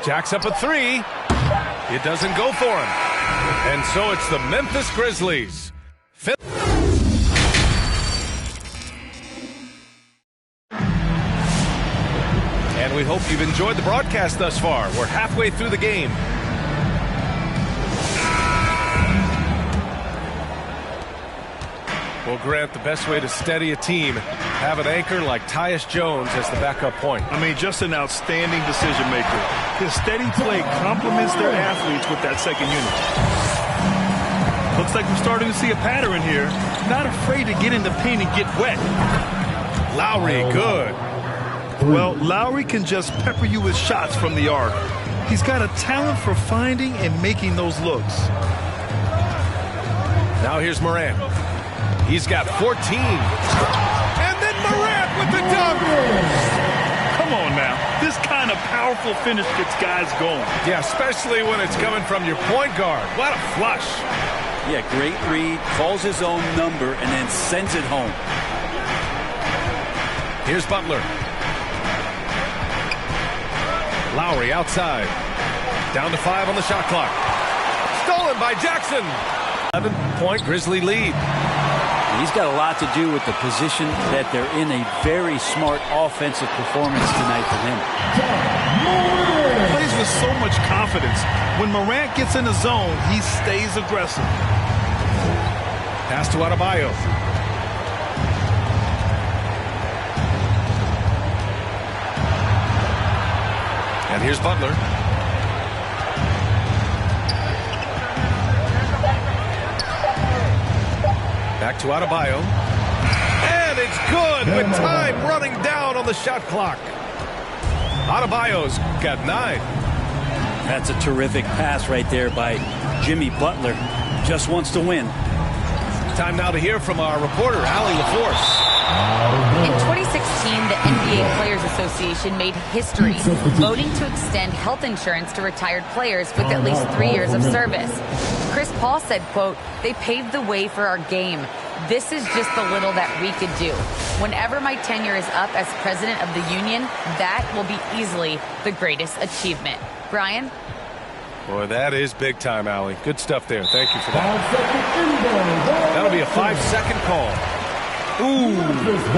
Jacks up a three. It doesn't go for him. And so it's the Memphis Grizzlies. And we hope you've enjoyed the broadcast thus far. We're halfway through the game. Well, Grant, the best way to steady a team, have an anchor like Tyus Jones as the backup point. I mean, just an outstanding decision maker. His steady play complements their athletes with that second unit. Looks like we're starting to see a pattern here. Not afraid to get in the paint and get wet. Lowry, good. Well, Lowry can just pepper you with shots from the arc. He's got a talent for finding and making those looks. Now here's Morant. He's got 14. And then Morant with the dunk. Come on now. This kind of powerful finish gets guys going. Yeah, especially when it's coming from your point guard. What a flush. Yeah, great read. Calls his own number and then sends it home. Here's Butler. Lowry outside. Down to 5 on the shot clock. Stolen by Jackson. 11-point Grizzly lead. He's got a lot to do with the position that they're in. A very smart offensive performance tonight for him. He plays with so much confidence. When Morant gets in the zone, he stays aggressive. Pass to Adebayo. And here's Butler. Back to Adebayo. And it's good with time running down on the shot clock. Adebayo's got 9. That's a terrific pass right there by Jimmy Butler. Just wants to win. Time now to hear from our reporter, Allie LaForce. In 2016, the NBA Players Association made history, voting to extend health insurance to retired players with at least 3 years of service. Chris Paul said, quote, "They paved the way for our game. This is just the little that we could do. Whenever my tenure is up as president of the union, that will be easily the greatest achievement." Brian? Boy, that is big time, Allie. Good stuff there. Thank you for that. That'll be a 5-second call. Ooh,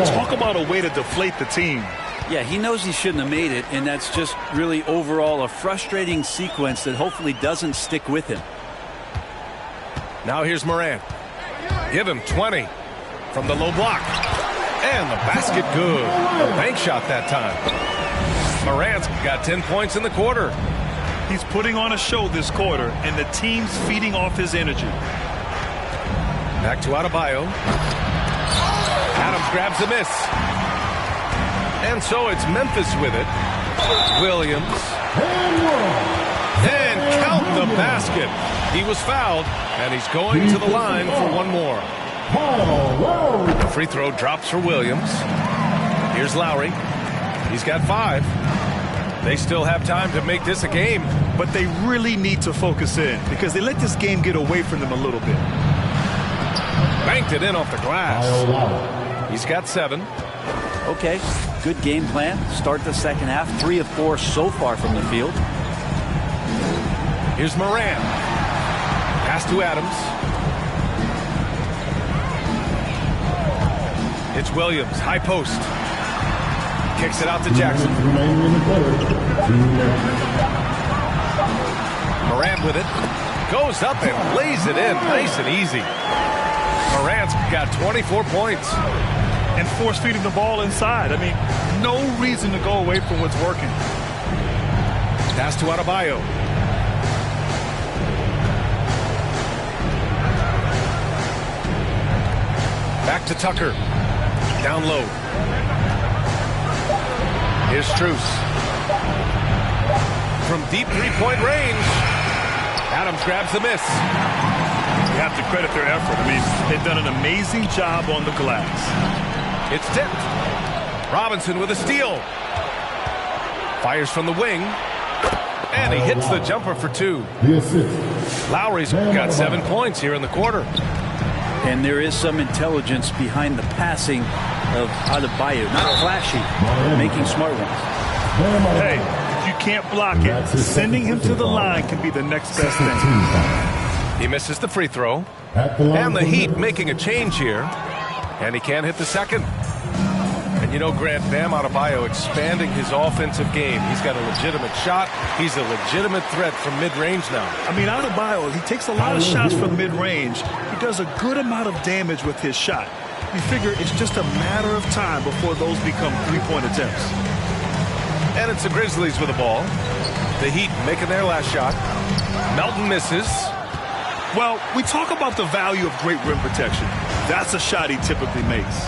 talk about a way to deflate the team. Yeah, he knows he shouldn't have made it, and that's just really overall a frustrating sequence that hopefully doesn't stick with him. Now here's Morant. Give him 20 from the low block. And the basket good. A bank shot that time. Morant's got 10 points in the quarter. He's putting on a show this quarter, and the team's feeding off his energy. Back to Adebayo. Adams grabs the miss. And so it's Memphis with it. Williams. And count the basket. He was fouled, and he's going to the line for one more. The free throw drops for Williams. Here's Lowry. He's got 5. They still have time to make this a game. But they really need to focus in because they let this game get away from them a little bit. Banked it in off the glass. He's got 7. Okay, good game plan. Start the second half. 3 of 4 so far from the field. Here's Morant. Pass to Adams. It's Williams. High post. Kicks it out to Jackson. Morant with it. Goes up and lays it in. Nice and easy. Morant's got 24 points. And force feeding the ball inside. I mean, no reason to go away from what's working. Pass to Adebayo. Back to Tucker. Down low. Here's Strus. From deep three-point range. Adams grabs the miss. You have to credit their effort. I mean, they've done an amazing job on the glass. It's tipped. Robinson with a steal. Fires from the wing. And he hits the jumper for 2. Lowry's got 7 points here in the quarter. And there is some intelligence behind the passing of Adebayo. Not flashy, but making smart ones. Hey, if you can't block it, sending him to the line can be the next best thing. He misses the free throw. And the Heat making a change here. And he can't hit the second. And you know, Grant, Bam Adebayo expanding his offensive game. He's got a legitimate shot. He's a legitimate threat from mid-range now. I mean, Adebayo, he takes a lot of shots from mid-range. He does a good amount of damage with his shot. You figure it's just a matter of time before those become three-point attempts. And it's the Grizzlies with the ball. The Heat making their last shot. Melton misses. Well, we talk about the value of great rim protection. That's a shot he typically makes.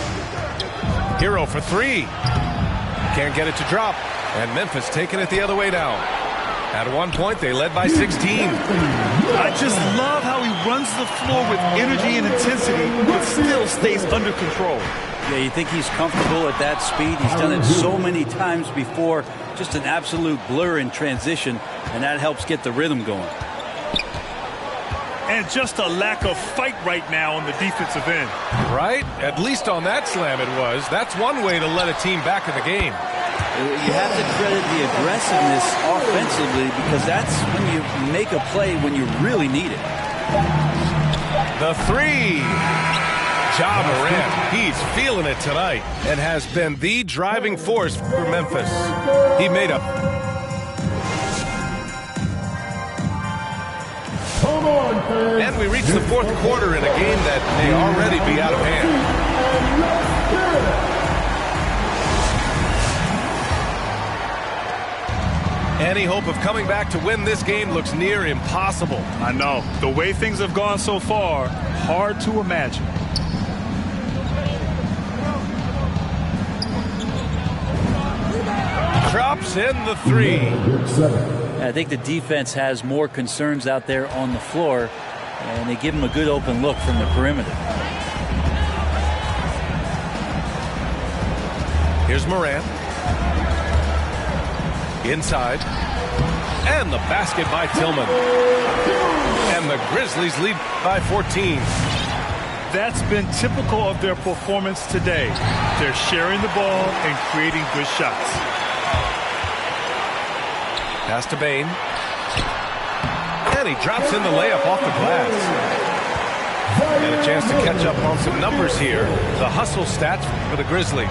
Hero for 3. Can't get it to drop. And Memphis taking it the other way down. At one point, they led by 16. I just love how he runs the floor with energy and intensity, but still stays under control. Yeah, you think he's comfortable at that speed. He's done it so many times before. Just an absolute blur in transition, and that helps get the rhythm going. And just a lack of fight right now on the defensive end. Right? At least on that slam it was. That's one way to let a team back in the game. You have to credit the aggressiveness offensively, because that's when you make a play when you really need it. The 3. Ja Morant, he's feeling it tonight and has been the driving force for Memphis. He made up. And we reach the fourth quarter in a game that may already be out of hand. Any hope of coming back to win this game looks near impossible. I know. The way things have gone so far, hard to imagine. Drops in the 3. I think the defense has more concerns out there on the floor, and they give him a good open look from the perimeter. Here's Morant. Inside. And the basket by Tillman. And the Grizzlies lead by 14. That's been typical of their performance today. They're sharing the ball and creating good shots. Pass to Bane. And he drops in the layup off the glass. And a chance to catch up on some numbers here. The hustle stats for the Grizzlies.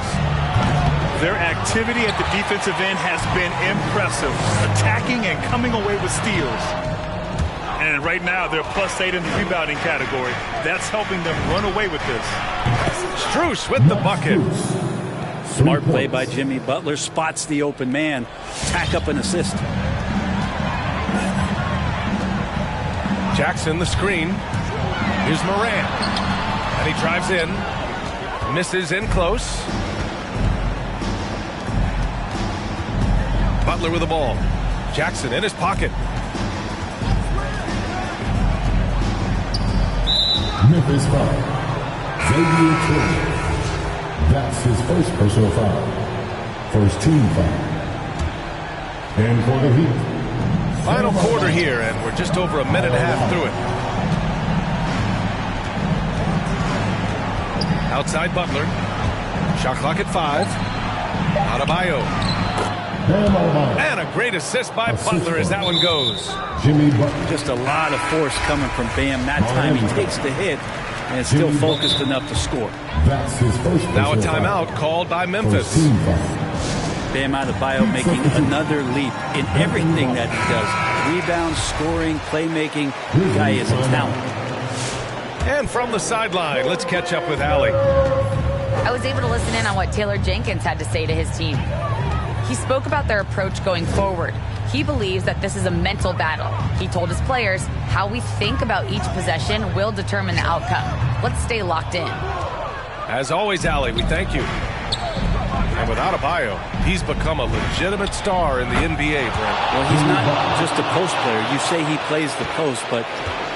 Their activity at the defensive end has been impressive. Attacking and coming away with steals. And right now, they're +8 in the rebounding category. That's helping them run away with this. Strus with the bucket. Smart play by Jimmy Butler. Spots the open man. Tack up an assist. Jackson the screen. Here's Morant. And he drives in. Misses in close. Butler with the ball. Jackson in his pocket. Memphis foul. Xavier Tillman. That's his first personal foul. First team foul. And for the Heat. Final quarter here, and we're just over a minute and a half through it. Outside Butler. Shot clock at 5. Adebayo. And a great assist by Butler as that one goes. Jimmy Butler. Just a lot of force coming from Bam. That time he takes the hit and is still focused enough to score. That's his first. Now a timeout called by Memphis. Bam Adebayo making another leap in everything that he does. Rebounds, scoring, playmaking. The guy is a talent. And from the sideline, let's catch up with Allie. I was able to listen in on what Taylor Jenkins had to say to his team. He spoke about their approach going forward. He believes that this is a mental battle. He told his players how we think about each possession will determine the outcome. Let's stay locked in. As always, Allie, we thank you. And with Adebayo, he's become a legitimate star in the NBA, Brent. Well, he's not just a post player. You say he plays the post, but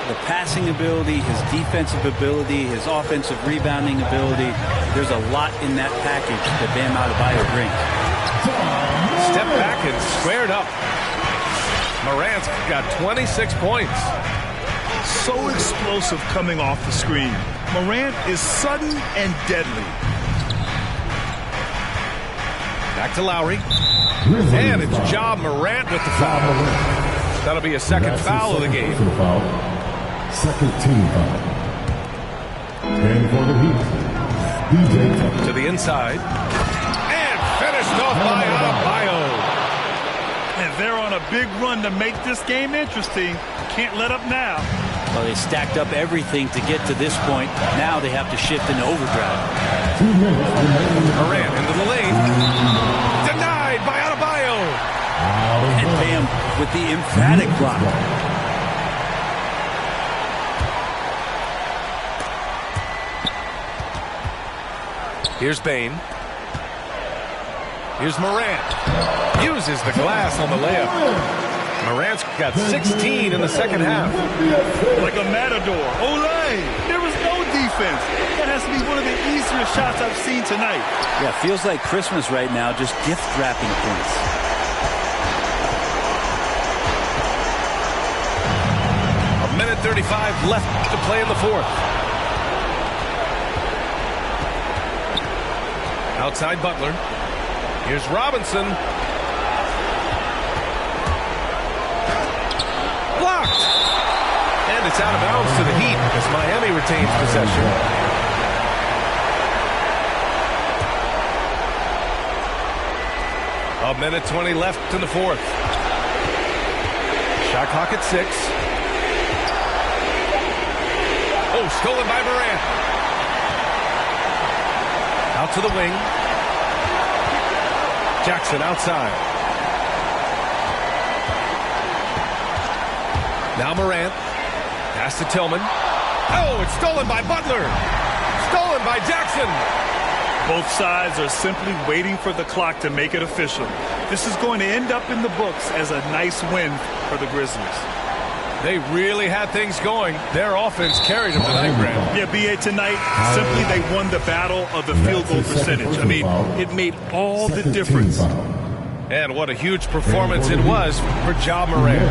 the passing ability, his defensive ability, his offensive rebounding ability, there's a lot in that package that Bam Adebayo brings. Step back and squared up. Morant's got 26 points. So explosive coming off the screen. Morant is sudden and deadly. Back to Lowry. And it's Ja Morant with the foul. That'll be a second foul of the game. Second team foul. And for the Heat, to the inside. And finished off by Adebayo. And they're on a big run to make this game interesting. Can't let up now. Well, they stacked up everything to get to this point. Now they have to shift into overdrive. 2 minutes remaining. Morant into the lane. Denied by Adebayo. And Bam with the emphatic block. Here's Bane. Here's Morant. Uses the glass on the layup. Morant's got 16 in the second half. Like a matador. Olay! There was no defense. That has to be one of the easier shots I've seen tonight. Yeah, feels like Christmas right now, just gift wrapping points. A minute 35 left to play in the fourth. Outside Butler. Here's Robinson. Blocked. And it's out of bounds to the Heat as Miami retains possession. A minute 20 left in the fourth. Shot clock at 6. Oh, stolen by Morant. Out to the wing. Jackson outside. Now Morant. Pass to Tillman. Oh, it's stolen by Butler. Stolen by Jackson. Both sides are simply waiting for the clock to make it official. This is going to end up in the books as a nice win for the Grizzlies. They really had things going. Their offense carried them tonight, Brad. Yeah, B.A. tonight, simply they won the battle of the field goal percentage. I mean, it made all the difference. And what a huge performance it was for Ja Morant.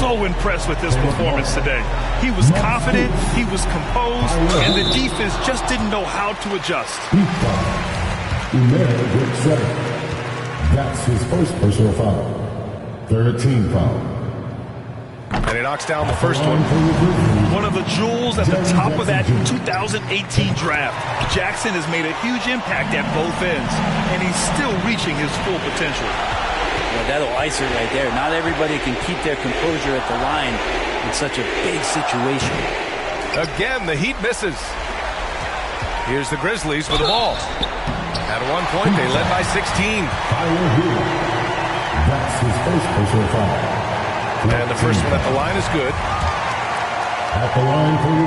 So impressed with this performance today. He was confident, he was composed, and the defense just didn't know how to adjust. That's his first personal foul. Third team foul. And he knocks down the first one. One of the jewels at the top of that 2018 draft. Jackson has made a huge impact at both ends, and he's still reaching his full potential. Well, that'll ice it right there. Not everybody can keep their composure at the line in such a big situation. Again, the Heat misses. Here's the Grizzlies with the ball. At one point, they led by 16. That's his first personal foul. And the first one at the line is good. At the line for the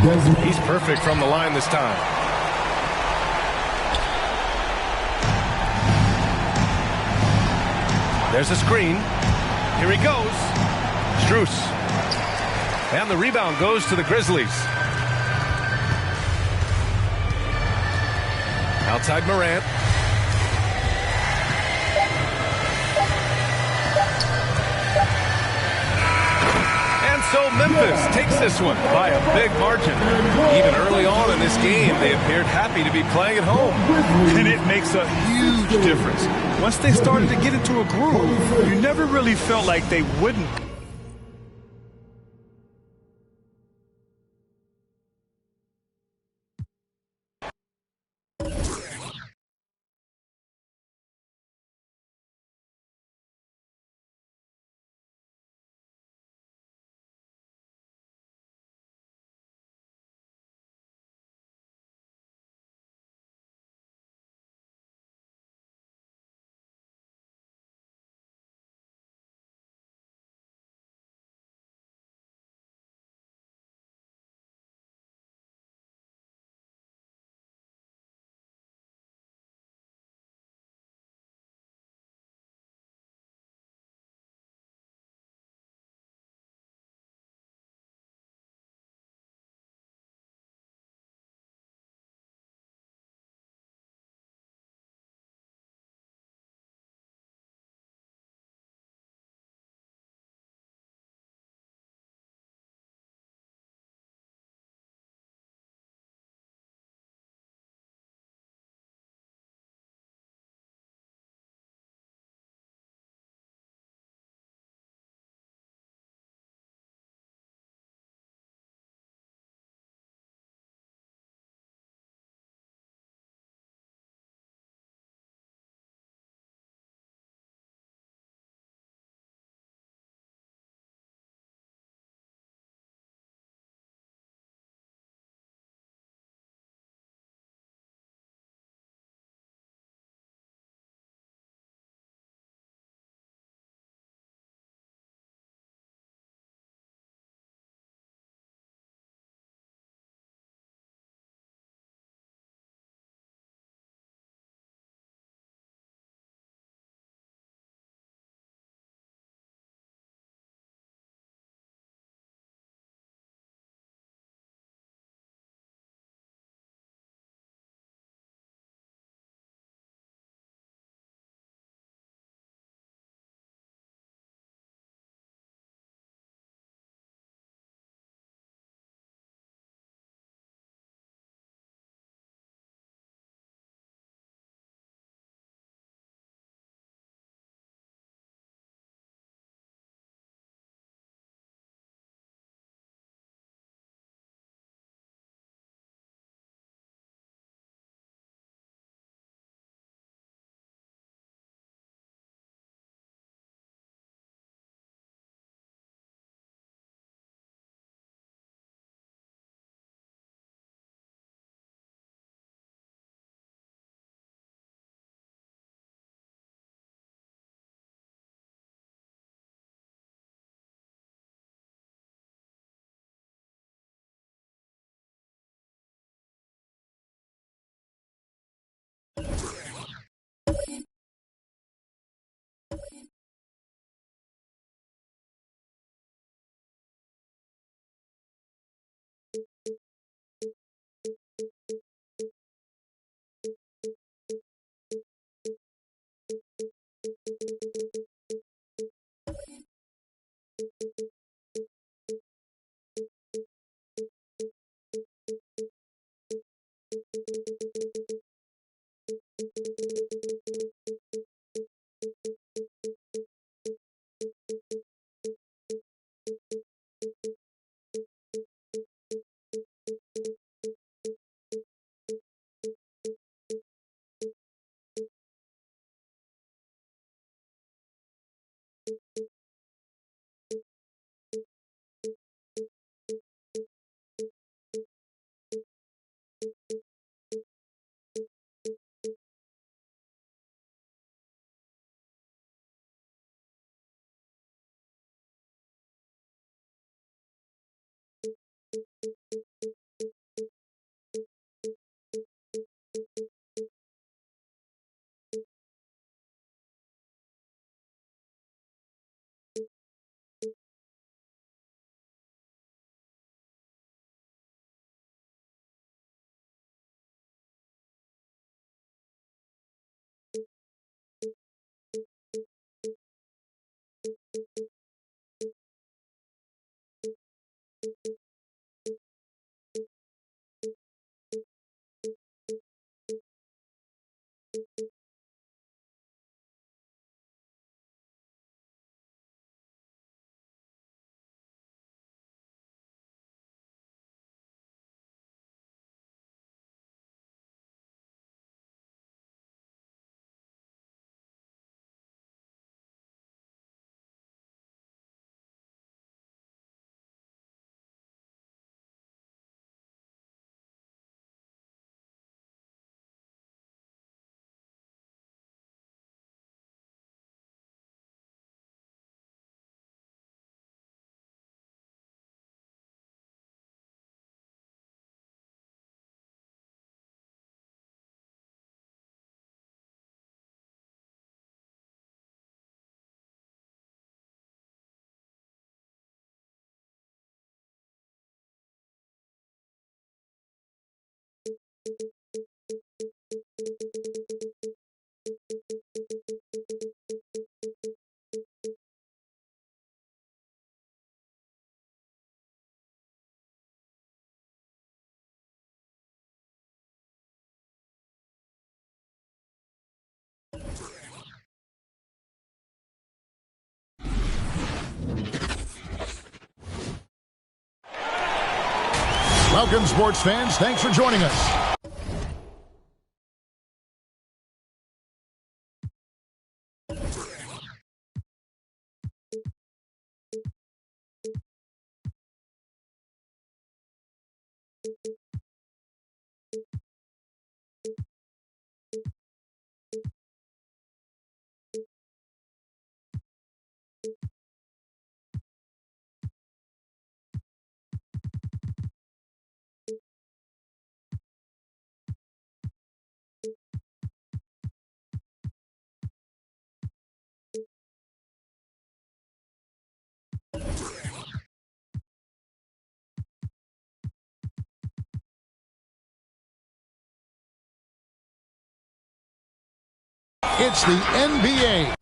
Grizzlies. He's perfect from the line this time. There's a screen. Here he goes. Strus. And the rebound goes to the Grizzlies. Outside Morant. So Memphis takes this one by a big margin. Even early on in this game, they appeared happy to be playing at home. And it makes a huge difference. Once they started to get into a groove, you never really felt like they wouldn't Welcome, sports fans. Thanks for joining us. It's the NBA.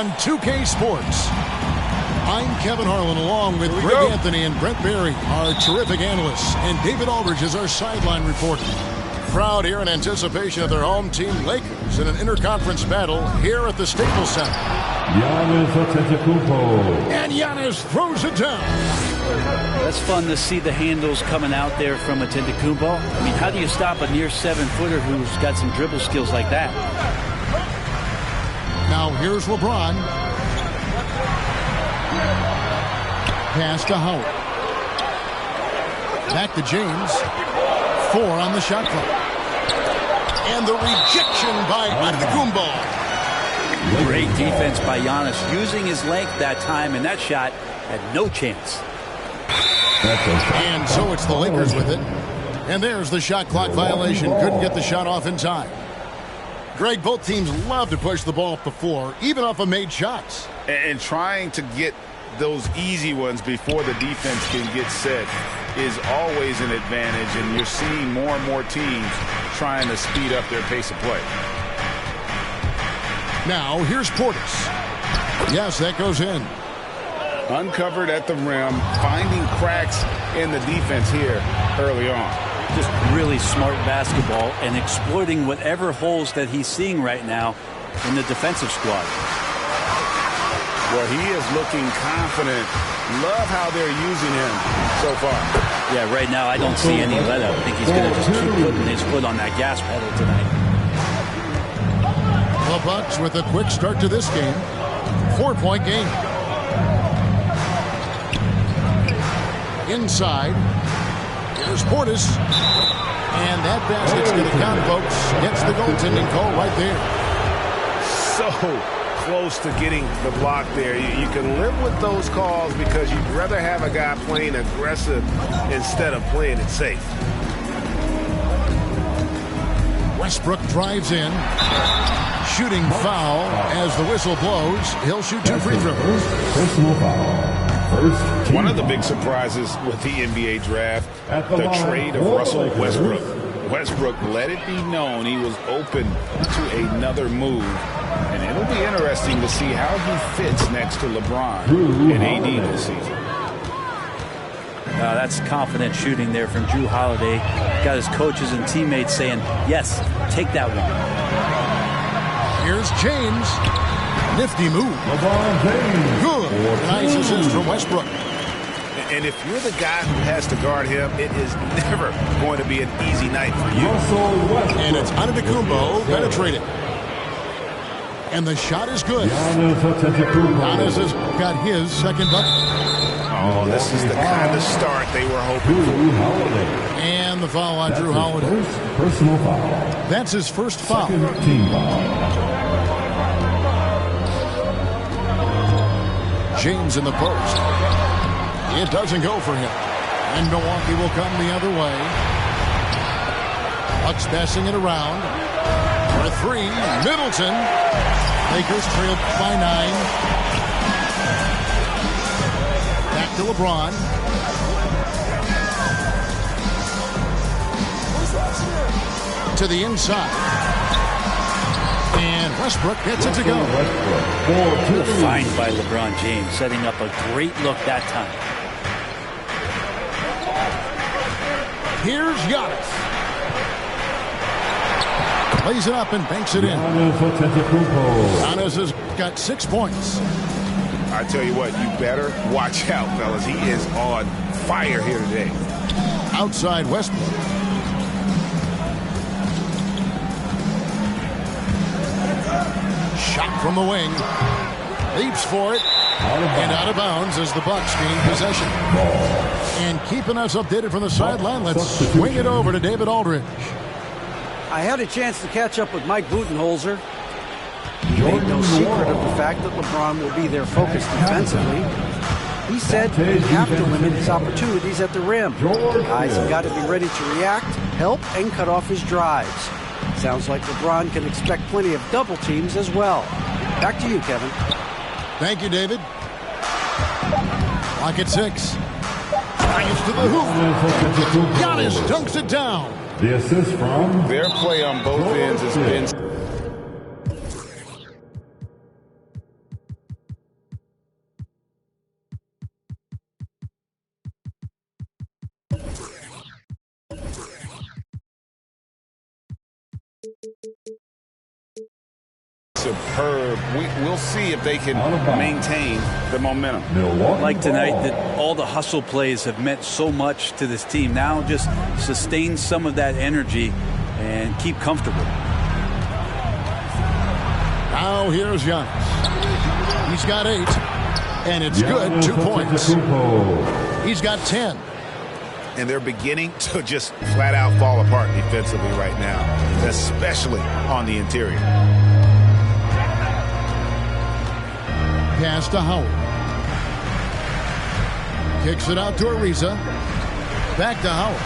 on 2K Sports. I'm Kevin Harlan, along with Greg Anthony and Brent Barry, our terrific analysts, and David Aldridge is our sideline reporter. Crowd here in anticipation of their home team Lakers in an interconference battle here at the Staples Center. Giannis Antetokounmpo. And Giannis throws it down. That's fun to see the handles coming out there from Antetokounmpo. I mean, how do you stop a near 7-footer who's got some dribble skills like that? Now here's LeBron. Pass to Howard. Back to James. 4 on the shot clock. And the rejection by Antetokounmpo. Great defense by Giannis, using his length that time, and that shot had no chance. And so it's the Lakers with it. And there's the shot clock violation. Couldn't get the shot off in time. Greg, both teams love to push the ball up the floor, even off of made shots. And trying to get those easy ones before the defense can get set is always an advantage, and you're seeing more and more teams trying to speed up their pace of play. Now, here's Portis. Yes, that goes in. Uncovered at the rim, finding cracks in the defense here early on. Just really smart basketball and exploiting whatever holes that he's seeing right now in the defensive squad. Well, he is looking confident. Love how they're using him so far. Yeah, right now I don't see any let up. I think he's going to just keep putting his foot on that gas pedal tonight. The Bucks with a quick start to this game. 4-point game. Inside. Here's Portis. And that basket's going to count, folks. Gets the goaltending call right there. So close to getting the block there. You can live with those calls because you'd rather have a guy playing aggressive instead of playing it safe. Westbrook drives in. Shooting foul as the whistle blows. He'll shoot 2 free throws. Personal foul. One of the big surprises with the NBA draft, the trade of Russell Westbrook. Westbrook let it be known he was open to another move. And it'll be interesting to see how he fits next to LeBron and AD this season. That's confident shooting there from Drew Holiday. Got his coaches and teammates saying, yes, take that one. Here's James. Nifty move. Good. Nice assist from Westbrook. And if you're the guy who has to guard him, it is never going to be an easy night for you. And it's Antetokounmpo penetrating. And the shot is good. Giannis has got his second bucket. Oh, this is the kind of start they were hoping for. And the foul on Drew Holiday. Personal foul. That's his first foul. Team foul. James in the post. It doesn't go for him. And Milwaukee will come the other way. Bucks passing it around. For 3, Middleton. Lakers trail by 9. Back to LeBron. To the inside. And Westbrook gets it to go. Good find by LeBron James, setting up a great look that time. Here's Giannis. Plays it up and banks it in. Giannis has got 6 points. I tell you what, you better watch out, fellas. He is on fire here today. Outside Westbrook. Shot from the wing. Leaps for it. And out of bounds as the Bucks gain possession. And keeping us updated from the sideline, let's swing it over to David Aldridge. I had a chance to catch up with Mike Budenholzer. He made no secret of the fact that LeBron will be their focus defensively. He said we have to limit his opportunities at the rim. Guys have got to be ready to react, help, and cut off his drives. Sounds like LeBron can expect plenty of double teams as well. Back to you, Kevin. Thank you, David. Clock at 6. Drives to the hoop. Giannis dunks it down. The assist from their play on both ends has been superb. We'll see if they can maintain the momentum. Like tonight, that all the hustle plays have meant so much to this team. Now just sustain some of that energy and keep comfortable. Now here's Giannis. He's got 8, and it's good. 2 points. He's got 10. And they're beginning to just flat out fall apart defensively right now, especially on the interior. Pass to Howard. Kicks it out to Ariza. Back to Howard.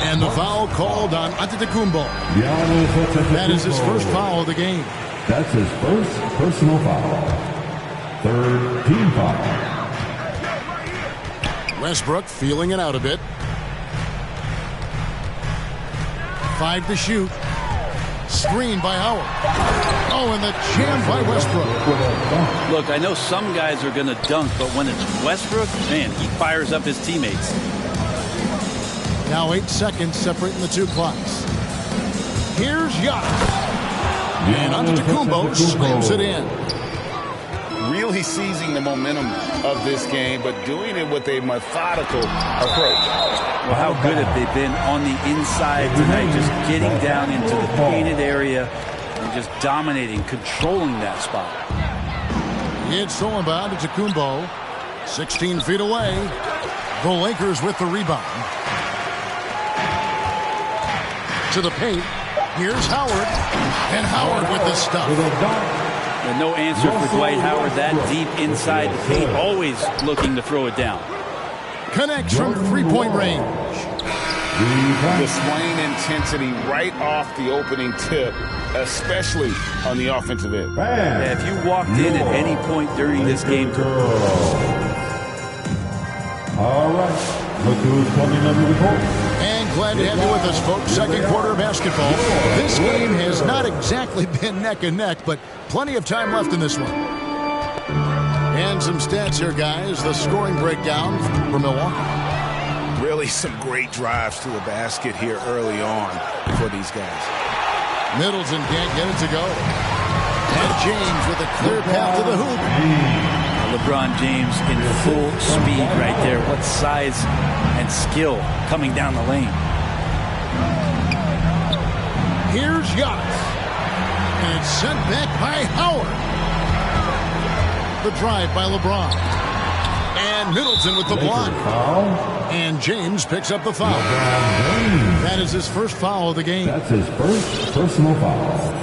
And the foul called on Antetokounmpo. That is his first foul of the game. That's his first personal foul. Third team foul. Westbrook feeling it out a bit. 5 to shoot. Screen by Howard. Oh, and the jam by Westbrook. Look, I know some guys are going to dunk, but when it's Westbrook, man, he fires up his teammates. Now 8 seconds separating the two clocks. Here's Giannis. And Antetokounmpo slams it in. Really seizing the momentum of this game, but doing it with a methodical approach. Well, how good have they been on the inside tonight, just getting down into the painted area and just dominating, controlling that spot. It's stolen by Antetokounmpo. 16 feet away. The Lakers with the rebound. To the paint. Here's Howard. And Howard with the stuff. And no answer for Dwight Howard that deep inside the paint, always looking to throw it down. Connects from three-point range. Displaying intensity right off the opening tip, especially on the offensive end. Yeah, if you walked in at any point during this game. All right. Look who's coming under the court. And glad to have you with us, folks. Second quarter of basketball. This game has not exactly been neck and neck, but plenty of time left in this one. And some stats here, guys. The scoring breakdown for Milwaukee. Really some great drives to the basket here early on for these guys. Middleton can't get it to go. And James with a clear path to the hoop. LeBron James in full speed right there. What size and skill coming down the lane. Here's Giannis. And it's sent back by Howard. The drive by LeBron. And Middleton with the block. And James picks up the foul. That is his first foul of the game. That's his first personal foul.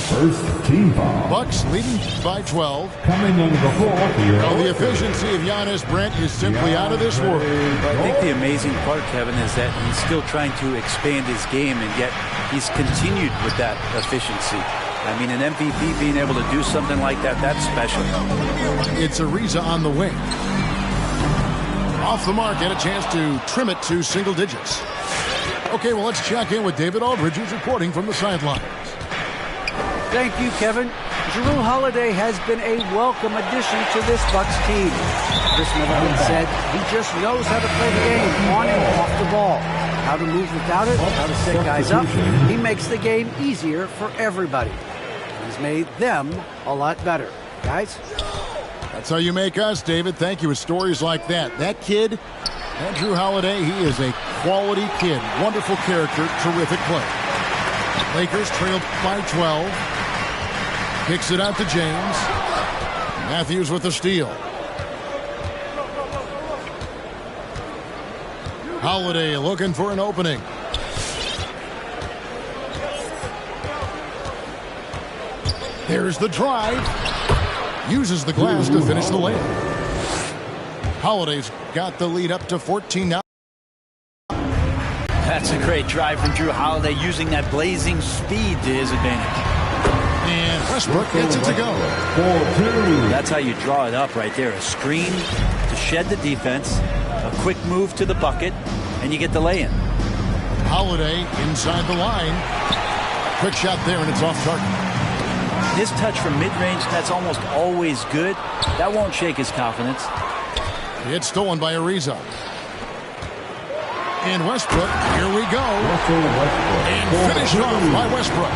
First team foul. Bucks leading by 12. Coming under the floor. Well, the efficiency of Giannis, Brent, is simply out of this world. I think the amazing part, Kevin, is that he's still trying to expand his game, and yet he's continued with that efficiency. I mean, an MVP being able to do something like that, that's special. It's Ariza on the wing. Off the mark, and a chance to trim it to single digits. Okay, well, let's check in with David Aldridge, who's reporting from the sidelines. Thank you, Kevin. Jrue Holiday has been a welcome addition to this Bucks team. Chris Middleton said he just knows how to play the game on and off the ball. How to move without it, how to set guys up. He makes the game easier for everybody. He's made them a lot better. Guys? That's how you make us, David. Thank you. With stories like that. That kid, that Jrue Holiday, he is a quality kid. Wonderful character, terrific play. Lakers trailed by 12. Kicks it out to James. Matthews with the steal. Holiday looking for an opening. There's the drive. Uses the glass to finish the layup. Holiday's got the lead up to 14 now. That's a great drive from Jrue Holiday, using that blazing speed to his advantage. And Westbrook gets it to go. That's how you draw it up right there. A screen to shed the defense, a quick move to the bucket, and you get the lay-in. Holiday inside the line. Quick shot there, and it's off target. His touch from mid-range, that's almost always good. That won't shake his confidence. It's stolen by Ariza. And Westbrook, here we go. And finished off by Westbrook.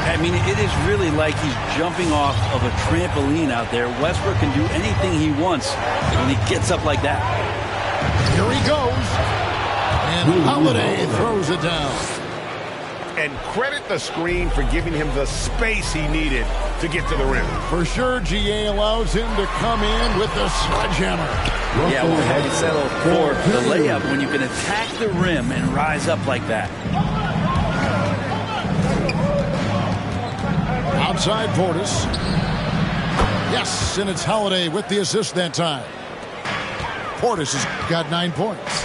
I mean, it is really like he's jumping off of a trampoline out there. Westbrook can do anything he wants when he gets up like that. Here he goes. And Holiday throws it down. And credit the screen for giving him the space he needed to get to the rim. For sure, GA allows him to come in with the sledgehammer. Yeah, well, how you settle for the layup when you can attack the rim and rise up like that. Outside Portis. Yes, and it's Holiday with the assist that time. Portis has got 9 points.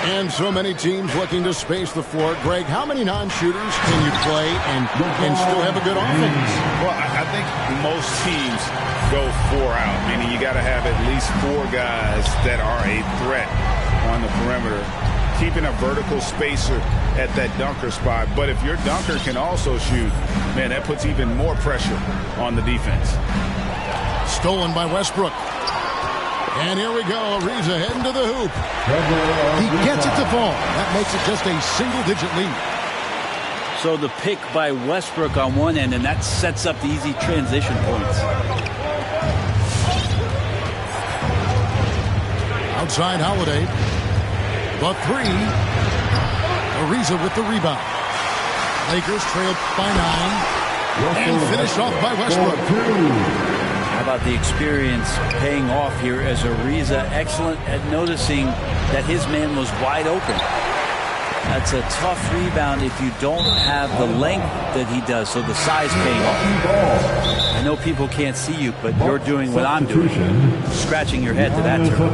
And so many teams looking to space the floor. Greg, how many non-shooters can you play and still have a good offense? Well, I think most teams go 4 out, meaning you got to have at least 4 guys that are a threat on the perimeter, keeping a vertical spacer at that dunker spot. But if your dunker can also shoot, man, that puts even more pressure on the defense. Stolen by Westbrook. And here we go. Ariza heading to the hoop. He gets it to fall. That makes it just a single-digit lead. So the pick by Westbrook on one end, and that sets up the easy transition points. Outside Holiday. The 3. Ariza with the rebound. Lakers trailed by 9. And finished off by Westbrook. How about the experience paying off here as Ariza excellent at noticing that his man was wide open. That's a tough rebound if you don't have the length that he does, so the size paying off. I know people can't see you, but you're doing what I'm doing. Scratching your head to that term.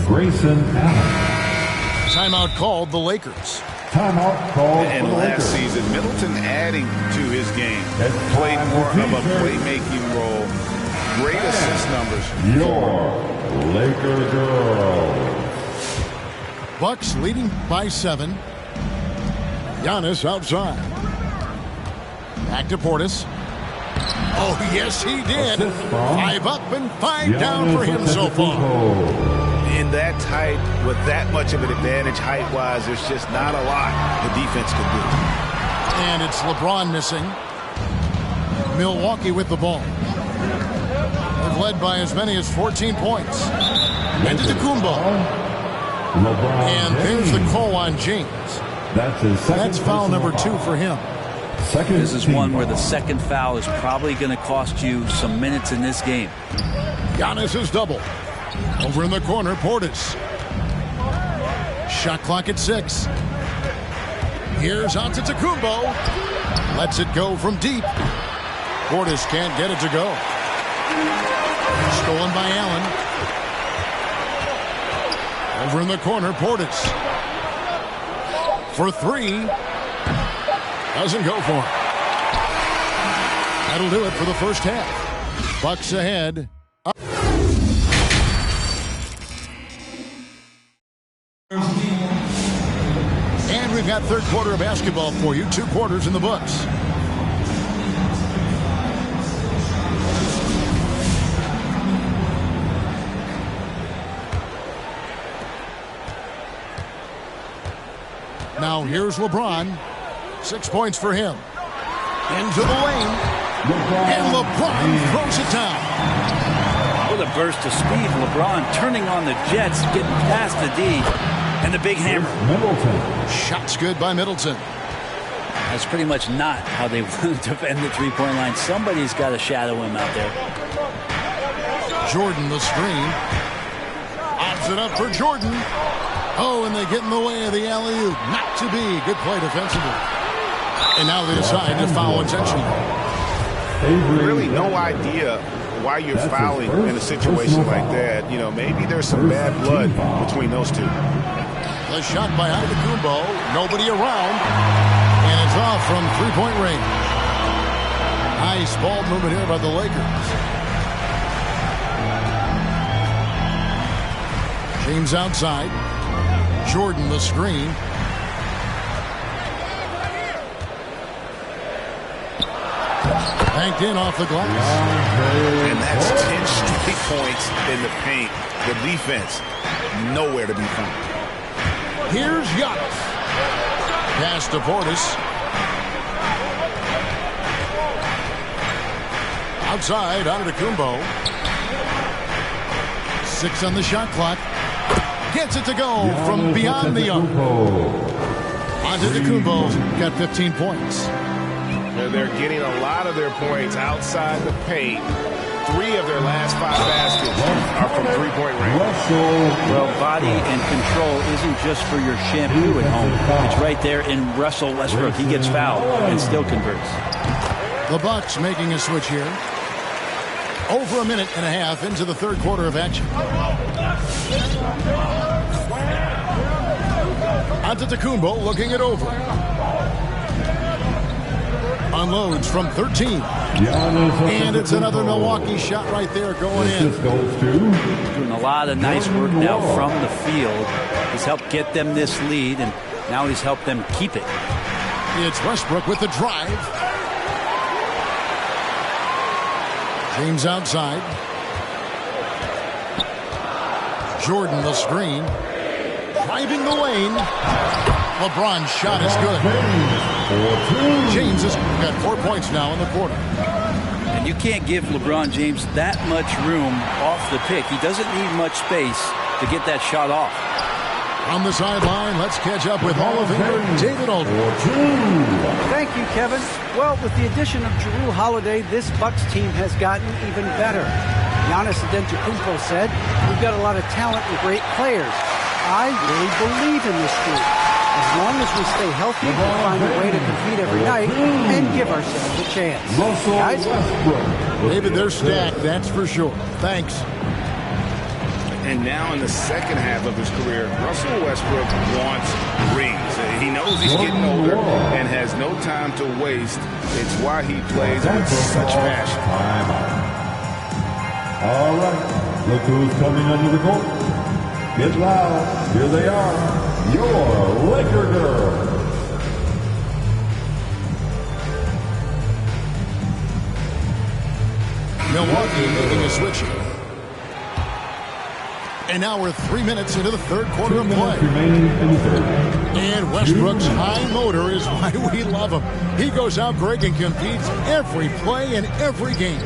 Grayson Allen. Timeout called the Lakers. Timeout called. And last season, Middleton adding to his game. Played more of a playmaking role. Great assist numbers. Your Laker girls. Bucks leading by 7. Giannis outside. Back to Portis. Oh, yes, he did. 5 up and 5 down for him so far. In that height, with that much of an advantage height-wise, there's just not a lot the defense can do. And it's LeBron missing. Milwaukee with the ball. They've led by as many as 14 points. Antetokounmpo. And there's the call on James. That's foul number 2 for him. This is one where the second foul is probably going to cost you some minutes in this game. Giannis is double. Over in the corner, Portis. Shot clock at 6. Here's Antetokounmpo. Lets it go from deep. Portis can't get it to go. Stolen by Allen. Over in the corner, Portis. For 3. Doesn't go for it. That'll do it for the first half. Bucks ahead. And we've got third quarter of basketball for you. 2 quarters in the books. Now here's LeBron. 6 points for him. Into the lane. And LeBron throws it down. With a burst of speed, LeBron turning on the Jets, getting past the D, and the big hammer. Middleton. Shots good by Middleton. That's pretty much not how they want to defend the three-point line. Somebody's got to shadow him out there. Jordan the screen. Odds it up for Jordan. Oh, and they get in the way of the alley-oop. Not to be. Good play defensively. And now they decide to foul intentionally. Really no idea why you're fouling in a situation like that. You know, maybe there's some bad blood between those two. The shot by Antetokounmpo. Nobody around. And it's off from three-point range. Nice ball movement here by the Lakers. James outside. Jordan the screen. Banked in off the glass. And that's 10 straight points in the paint. The defense, nowhere to be found. Here's Giannis. Pass to Portis. Outside, Antetokounmpo. 6 on the shot clock. Gets it to go from beyond the arc. Antetokounmpo's got 15 points. They're getting a lot of their points outside the paint. 3 of their last 5 baskets are from three-point range. Well, body and control isn't just for your shampoo at home. It's right there in Russell Westbrook. He gets fouled and still converts. The Bucks making a switch here. Over a minute and a half into the third quarter of action. Antetokounmpo looking it over. Unloads from 13. And it's another Milwaukee shot right there going in. Doing a lot of nice work now from the field. He's helped get them this lead, and now he's helped them keep it. It's Westbrook with the drive. James outside. Jordan the screen. Driving the lane. LeBron's shot is good. James has got 4 points now in the quarter. And you can't give LeBron James that much room off the pick. He doesn't need much space to get that shot off. On the sideline, let's catch up with Hall of Famer David Aldridge. Thank you, Kevin. Well, with the addition of Jrue Holiday, this Bucks team has gotten even better. Giannis Antetokounmpo said, "We've got a lot of talent and great players. I really believe in this group. As long as we stay healthy, we'll find a way to compete every night and give ourselves a chance." Guys? David, they're stacked, that's for sure. Thanks. And now in the second half of his career, Russell Westbrook wants rings. He knows he's getting older and has no time to waste. It's why he plays with such passion. All right, look who's coming under the court. Get loud. Here they are, your Laker girls. Milwaukee making a switch. And now we're 3 minutes into the third quarter of play. And Westbrook's high motor is why we love him. He goes out, Greg, and competes every play in every game.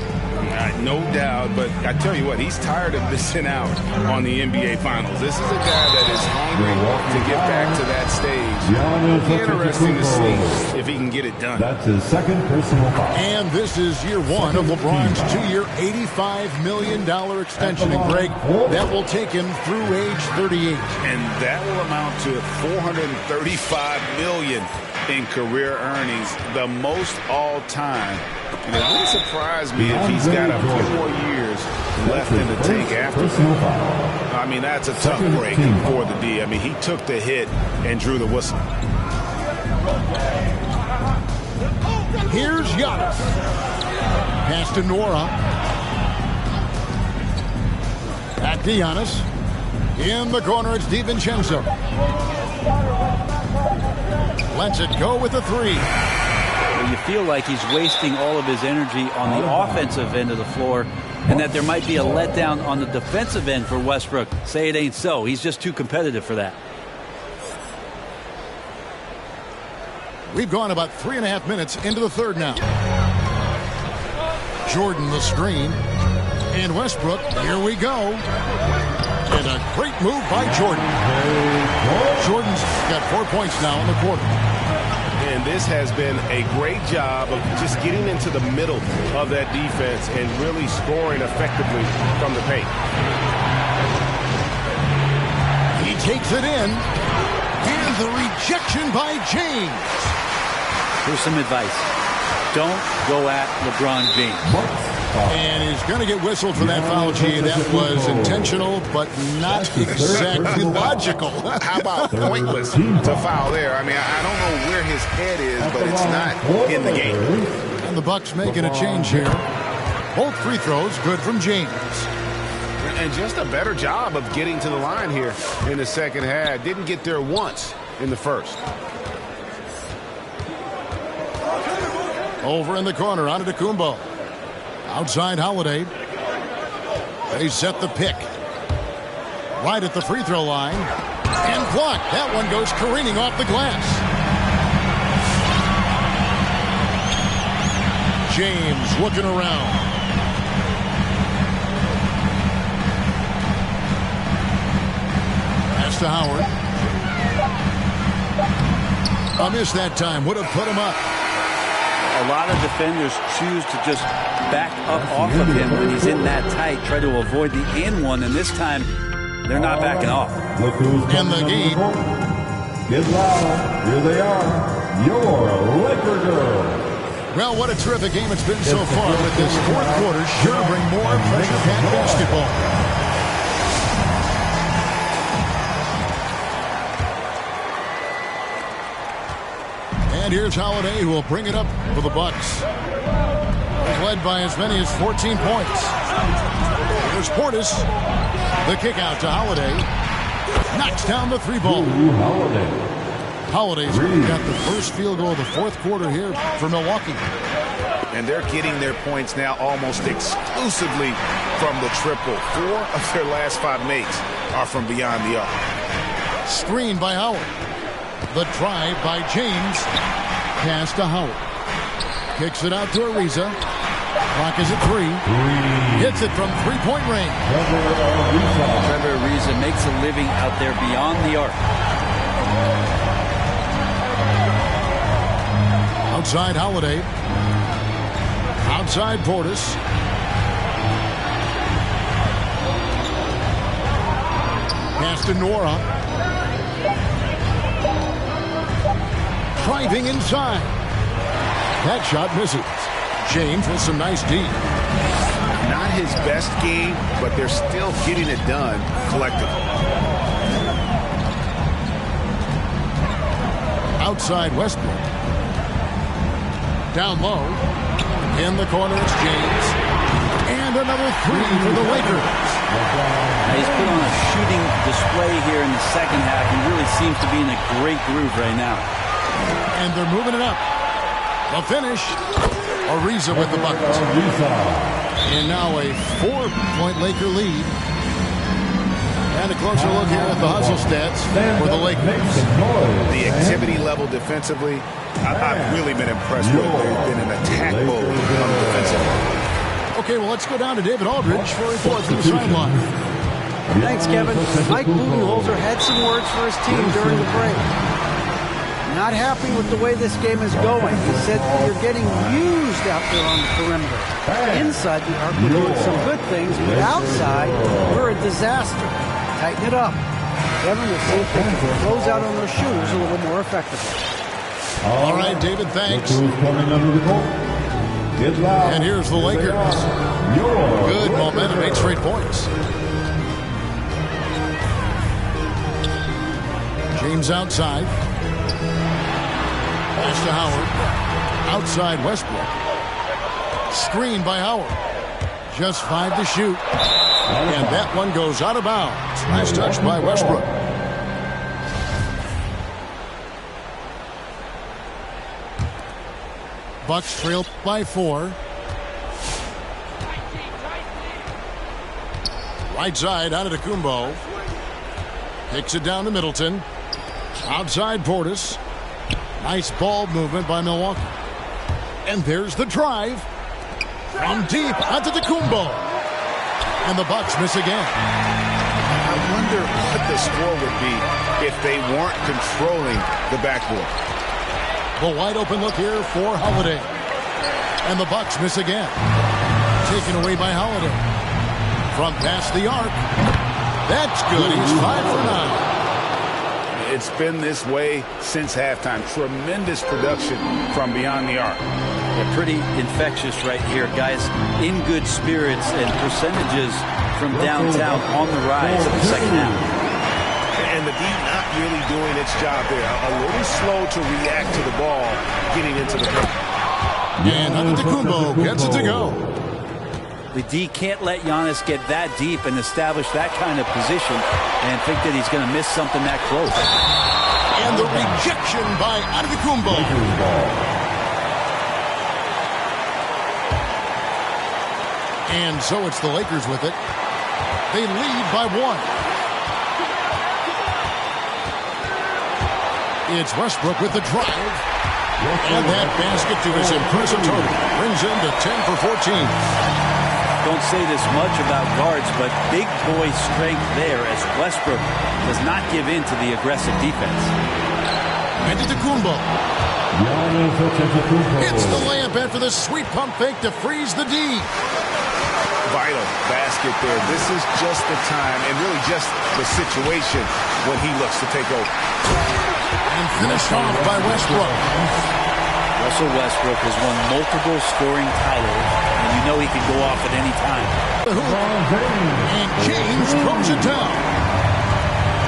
No doubt, but I tell you what, he's tired of missing out on the NBA Finals. This is a guy that is hungry to get back to that stage. Interesting to see if he can get it done. That's his second personal foul. And this is year 1 of LeBron's 2-year, $85 million extension. And Greg, that will take him through age 38. And that will amount to $435 million in career earnings, the most all time. And it wouldn't surprise me if he's got a few more years left in the tank after. I mean, that's a tough break for the D. I mean, he took the hit and drew the whistle. Here's Giannis. Pass to Nora. Back to Giannis. In the corner, it's DiVincenzo. Lets it go with a 3. You feel like he's wasting all of his energy on the offensive end of the floor, and that there might be a letdown on the defensive end for Westbrook. Say it ain't so. He's just too competitive for that. We've gone about 3.5 minutes into the third now. Jordan the screen. And Westbrook, here we go. And a great move by Jordan. Jordan's got 4 points now in the quarter. And this has been a great job of just getting into the middle of that defense and really scoring effectively from the paint. He takes it in. And the rejection by James. Here's some advice. Don't go at LeBron James. And he's going to get whistled for that foul, G. That was intentional, but not exactly logical. How about pointless to foul there? I mean, I don't know where his head is, but it's not in the game. And the Bucks making a change here. Both free throws good from James. And just a better job of getting to the line here in the second half. Didn't get there once in the first. Over in the corner, Antetokounmpo. Outside Holiday. They set the pick. Right at the free throw line. And blocked. That one goes careening off the glass. James looking around. to Howard. A miss that time. Would have put him up. A lot of defenders choose to just back up off of him when he's in that tight, try to avoid the and one, and this time they're not backing off. And the game. Get loud. Here they are. Your Laker girls. Well, what a terrific game it's been so far with this fourth quarter. Sure to bring more pressure-packed basketball. And here's Holiday, who will bring it up for the Bucks. He's led by as many as 14 points. Here's Portis. The kick out to Holiday. Knocks down the three ball. Holiday's got the first field goal of the fourth quarter here for Milwaukee. And they're getting their points now almost exclusively from the triple. 4 of their last 5 makes are from beyond the arc. Screen by Howard. The drive by James. Pass to Howard. Kicks it out to Ariza. Clock is at 3. Hits it from three-point range. Trevor Ariza makes a living out there beyond the arc. Outside Holiday. Outside Portis. Pass to Nora. Driving inside. That shot misses. James with some nice D. Not his best game, but they're still getting it done collectively. Outside Westbrook. Down low. In the corner, it's James. And another 3 for the Lakers. He's put on a shooting display here in the second half. He really seems to be in a great groove right now. And they're moving it up. The finish. Ariza with the bucket. And now a 4-point Laker lead. And a closer look here at the hustle stats for the Lakers. The activity level defensively, I've really been impressed with. They've been in attack mode on the defensive end. Okay, well, let's go down to David Aldridge for a report from the sideline. Thanks, Kevin. Mike Budenholzer had some words for his team during the break. Not happy with the way this game is going. He said you're getting used out there on the perimeter. Inside the arc, we're doing some good things, but outside, we're a disaster. Tighten it up. Kevin, will see if they can close out on those shooters a little more effectively. All right, David, thanks. And here's the Lakers. Good momentum, 8 straight points. James outside. Pass to Howard. Outside Westbrook. Screen by Howard. Just 5 to shoot. And that one goes out of bounds. Nice touch by Westbrook. Bucks trail by 4. Right side out of Antetokounmpo. Kicks it down to Middleton. Outside Portis. Nice ball movement by Milwaukee. And there's the drive. From deep onto Antetokounmpo. And the Bucks miss again. I wonder what the score would be if they weren't controlling the backboard. The wide open look here for Holiday. And the Bucks miss again. Taken away by Holiday. From past the arc. That's good. He's 5 for 9. It's been this way since halftime. Tremendous production from beyond the arc. They're pretty infectious right here, guys. In good spirits and percentages from downtown on the rise in the second half. And the D not really doing its job there. A little slow to react to the ball getting into the paint. And Antetokounmpo gets it to go. The D can't let Giannis get that deep and establish that kind of position and think that he's going to miss something that close. And the rejection by Antetokounmpo. And so it's the Lakers with it. They lead by 1. It's Westbrook with the drive. And that basket to his impressive total brings him to 10 for 14. don't say this much about guards, but big boy strength there as Westbrook does not give in to the aggressive defense. Antetokounmpo hits the layup after the sweet pump fake to freeze the D. Vital basket there. This is just the time and really just the situation when he looks to take over. And finished off by Westbrook. Russell Westbrook has won multiple scoring titles, and you know he can go off at any time. And James throws it down.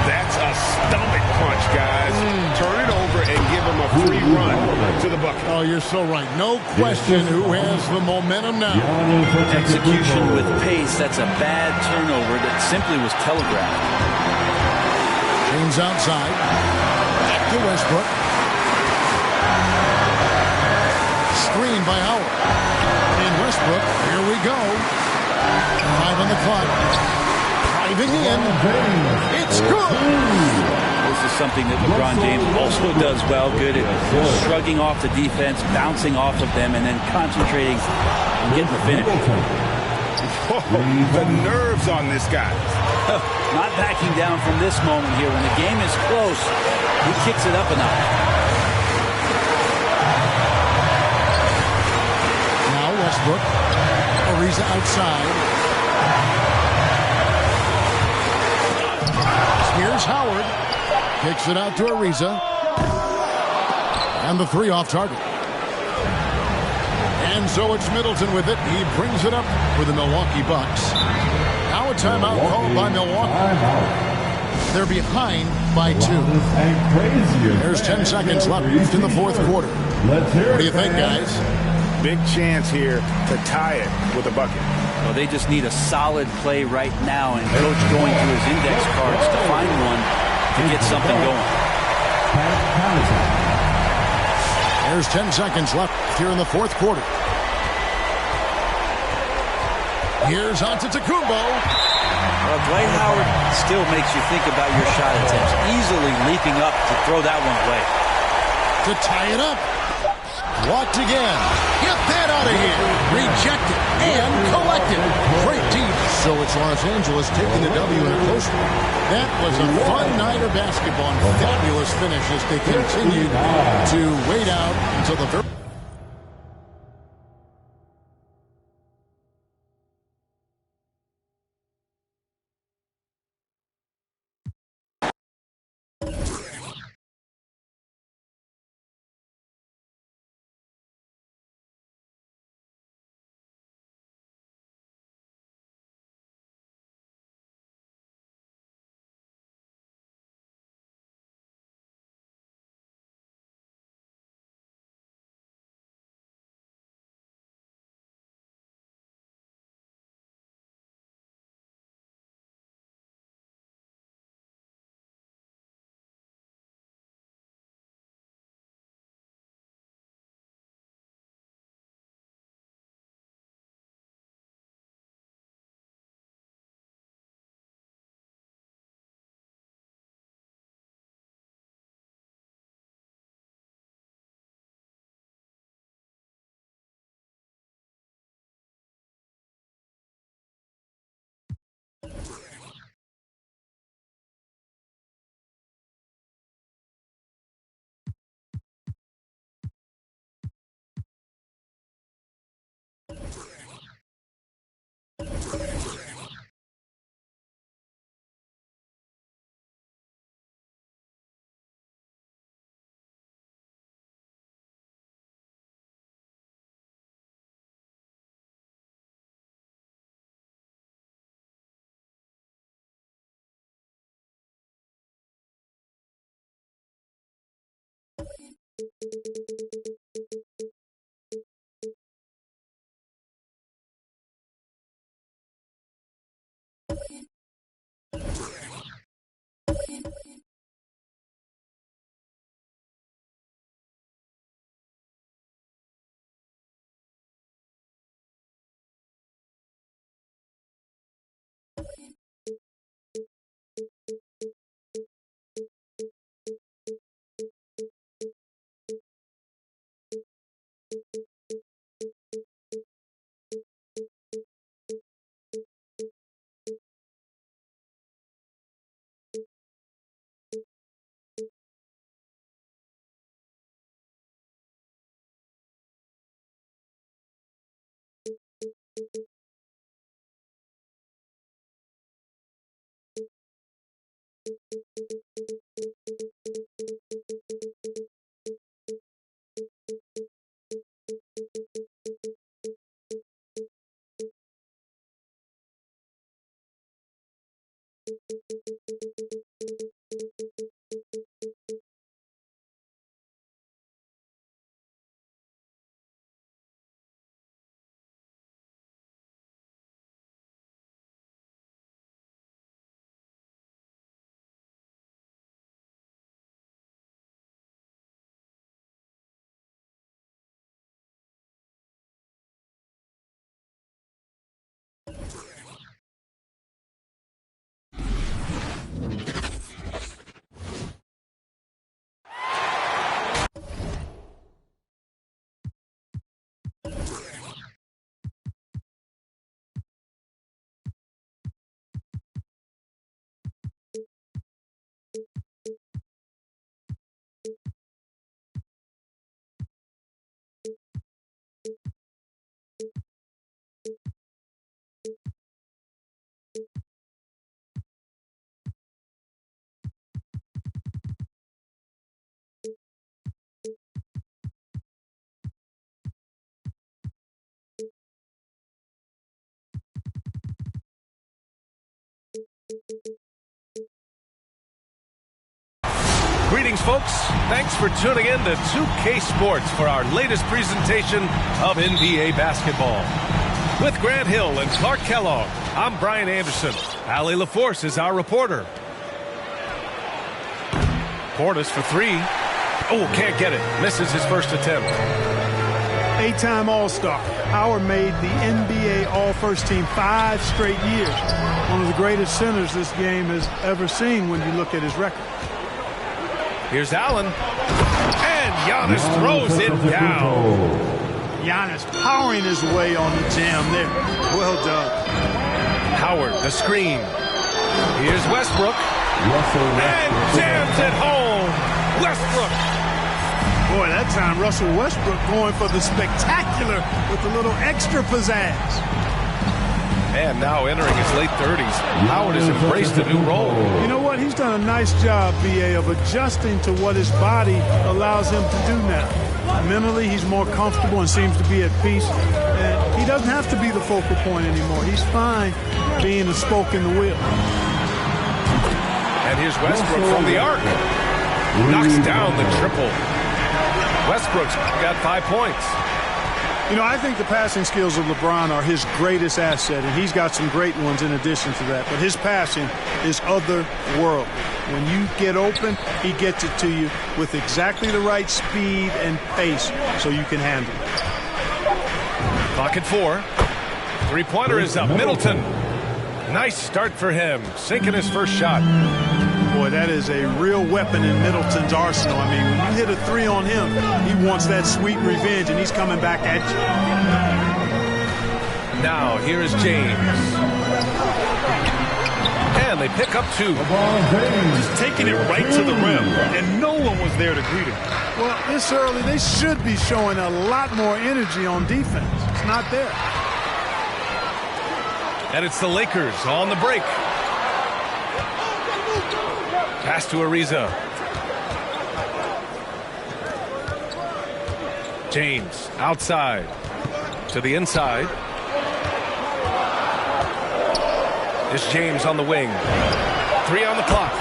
That's a stomach punch, guys. Turn it over and give him a free run to the bucket. Oh, you're so right. No question who has the momentum now. Execution with pace, that's a bad turnover that simply was telegraphed. James outside. Back to Westbrook. Screen by Howard. And Westbrook, here we go. 5 on the clock. Driving in. It's good. This is something that LeBron James also does well. Good at shrugging off the defense, bouncing off of them, and then concentrating on getting the finish. Oh, the nerves on this guy. Not backing down from this moment here. When the game is close, he kicks it up a notch. Now Westbrook. Ariza outside. Here's Howard. Kicks it out to Ariza. And the 3 off target. And so it's Middleton with it. He brings it up for the Milwaukee Bucks. Now a timeout called by Milwaukee. They're behind by 2. There's 10 seconds left in the fourth quarter. What do you think, guys? Big chance here to tie it with a bucket. Well, they just need a solid play right now, and Coach going through his index cards to find one to get something going. There's 10 seconds left here in the fourth quarter. Here's Antetokounmpo. Well, Dwight Howard still makes you think about your shot attempts, easily leaping up to throw that one away. To tie it up. Blocked again. Get that out of here. Rejected and collected. Great team. So it's Los Angeles taking the W in a close one. That was a fun night of basketball and fabulous finish as they continued to wait out until the very Greetings, folks. Thanks for tuning in to 2K Sports for our latest presentation of NBA basketball. With Grant Hill and Clark Kellogg, I'm Brian Anderson. Allie LaForce is our reporter. Portis for three. Oh, can't get it. Misses his first attempt. 8-time All-Star. Howard made the NBA All-First Team 5 straight years. One of the greatest centers this game has ever seen when you look at his record. Here's Allen. And Giannis throws it down. Giannis powering his way on the jam there. Well done. Howard, the screen. Here's Westbrook. And jams it home. Westbrook. Boy, that time Russell Westbrook going for the spectacular with a little extra pizzazz. And now entering his late 30s, Howard has embraced a new role. You know what? He's done a nice job, BA, of adjusting to what his body allows him to do now. Mentally, he's more comfortable and seems to be at peace. And he doesn't have to be the focal point anymore. He's fine being a spoke in the wheel. And here's Westbrook from the arc. Knocks down the triple. Westbrook's got 5 points. You know, I think the passing skills of LeBron are his greatest asset, and he's got some great ones in addition to that. But his passing is otherworldly. When you get open, he gets it to you with exactly the right speed and pace so you can handle it. Clock at 4. Three-pointer is up. Middleton. Nice start for him. Sinking his first shot. Boy, that is a real weapon in Middleton's arsenal. I mean, when you hit a three on him, he wants that sweet revenge, and he's coming back at you. Now, here is James. And they pick up 2. Just taking it right to the rim, and no one was there to greet him. Well, this early, they should be showing a lot more energy on defense. It's not there. And it's the Lakers on the break. Pass to Ariza. James outside to the inside. It's James on the wing. 3 on the clock.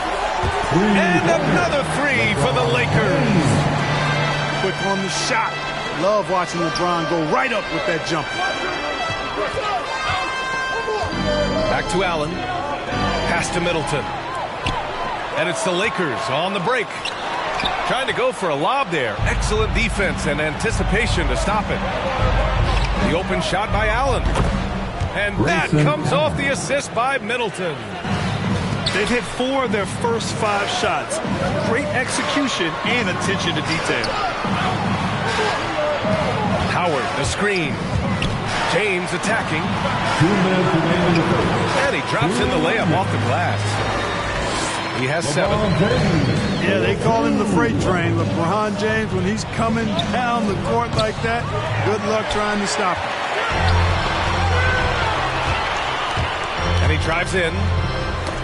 And another 3 for the Lakers. Quick on the shot. Love watching LeBron go right up with that jumper. Back to Allen. Pass to Middleton. And it's the Lakers on the break. Trying to go for a lob there. Excellent defense and anticipation to stop it. The open shot by Allen. And that comes off the assist by Middleton. They've hit 4 of their first 5 shots. Great execution and attention to detail. Howard, the screen. James attacking. And he drops in the layup off the glass. He has 7. Yeah, they call him the freight train. LeBron James, when he's coming down the court like that, good luck trying to stop him. And he drives in.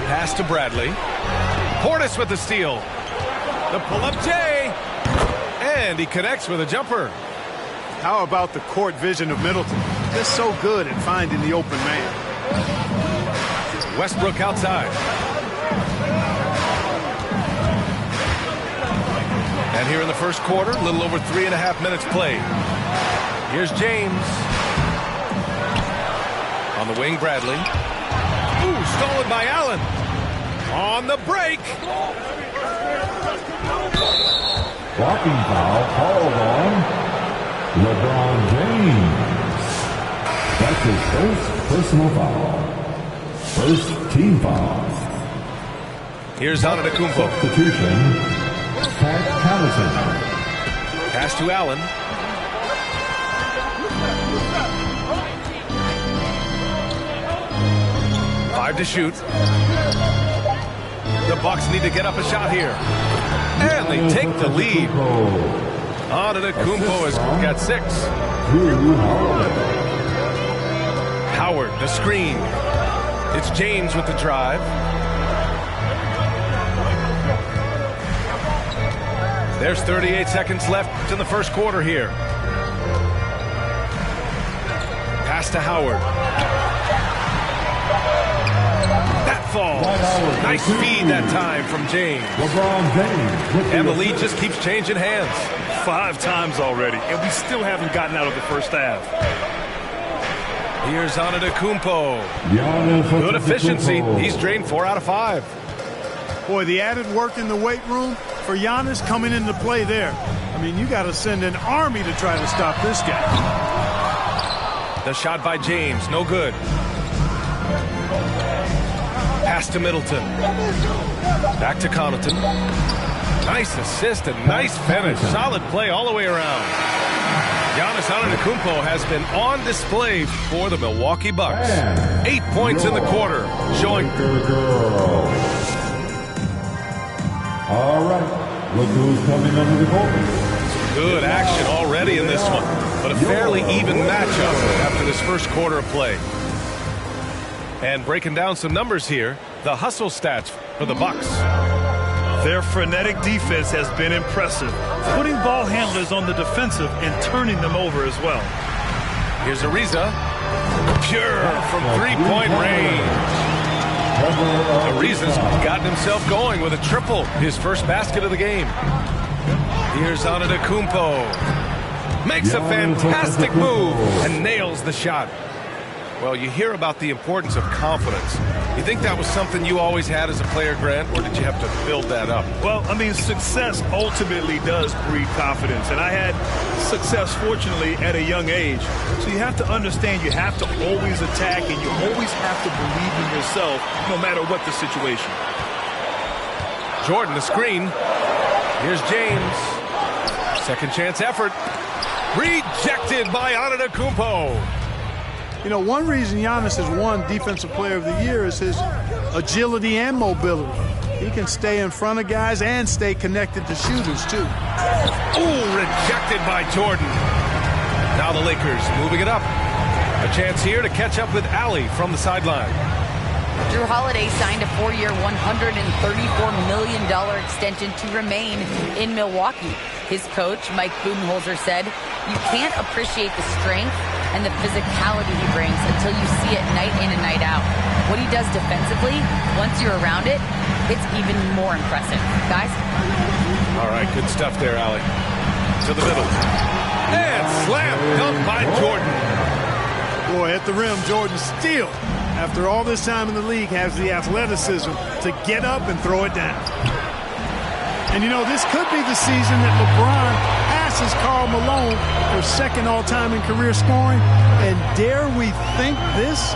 Pass to Bradley. Portis with the steal. The pull-up J. And he connects with a jumper. How about the court vision of Middleton? They're so good at finding the open man. Westbrook outside. And here in the first quarter, a little over 3.5 minutes played. Here's James. On the wing, Bradley. Ooh, stolen by Allen. On the break. Blocking foul called on LeBron James. That's his first personal foul. First team foul. Here's Antetokounmpo. Substitution. Pat Connaughton. Pass to Allen. Five to shoot. The Bucks need to get up a shot here. And they take the lead. Antetokounmpo has got 6. Howard, the screen. It's James with the drive. There's 38 seconds left in the first quarter here. Pass to Howard. That falls. Nice feed that time from James. LeBron James. And the lead just keeps changing hands. 5 times already, and we still haven't gotten out of the first half. Here's Antetokounmpo. Good efficiency. He's drained 4 out of 5. Boy, the added work in the weight room for Giannis coming into play there. I mean, you got to send an army to try to stop this guy. The shot by James, no good. Pass to Middleton. Back to Connaughton. Nice assist and nice finish. Solid play all the way around. Giannis Antetokounmpo has been on display for the Milwaukee Bucks. 8 points in the quarter, showing. All right, look who's coming under the goal. Good action already in this one, but a fairly even matchup after this first quarter of play. And breaking down some numbers here, the hustle stats for the Bucks. Their frenetic defense has been impressive, putting ball handlers on the defensive and turning them over as well. Here's Ariza. Pure from three-point range. Ariza's gotten himself going with a triple, his first basket of the game. Here's Antetokounmpo. Makes a fantastic move and nails the shot. Well, you hear about the importance of confidence. You think that was something you always had as a player, Grant, or did you have to build that up? Well, I mean, success ultimately does breed confidence, and I had success, fortunately, at a young age. So you have to understand you have to always attack, and you always have to believe in yourself, no matter what the situation. Jordan, the screen. Here's James. Second chance effort. Rejected by Antetokounmpo. You know, one reason Giannis has won Defensive Player of the Year is his agility and mobility. He can stay in front of guys and stay connected to shooters, too. Ooh, rejected by Jordan. Now the Lakers moving it up. A chance here to catch up with Allie from the sideline. Drew Holiday signed a 4-year, $134 million extension to remain in Milwaukee. His coach, Mike Budenholzer, said, "You can't appreciate the strength and the physicality he brings until you see it night in and night out. What he does defensively, once you're around it, it's even more impressive." Guys? All right, good stuff there, Allie. To the middle. And slam dunked by Jordan. Boy, at the rim, Jordan still, after all this time in the league, has the athleticism to get up and throw it down. And, you know, this could be the season that LeBron passes Karl Malone for second all-time in career scoring. And dare we think this,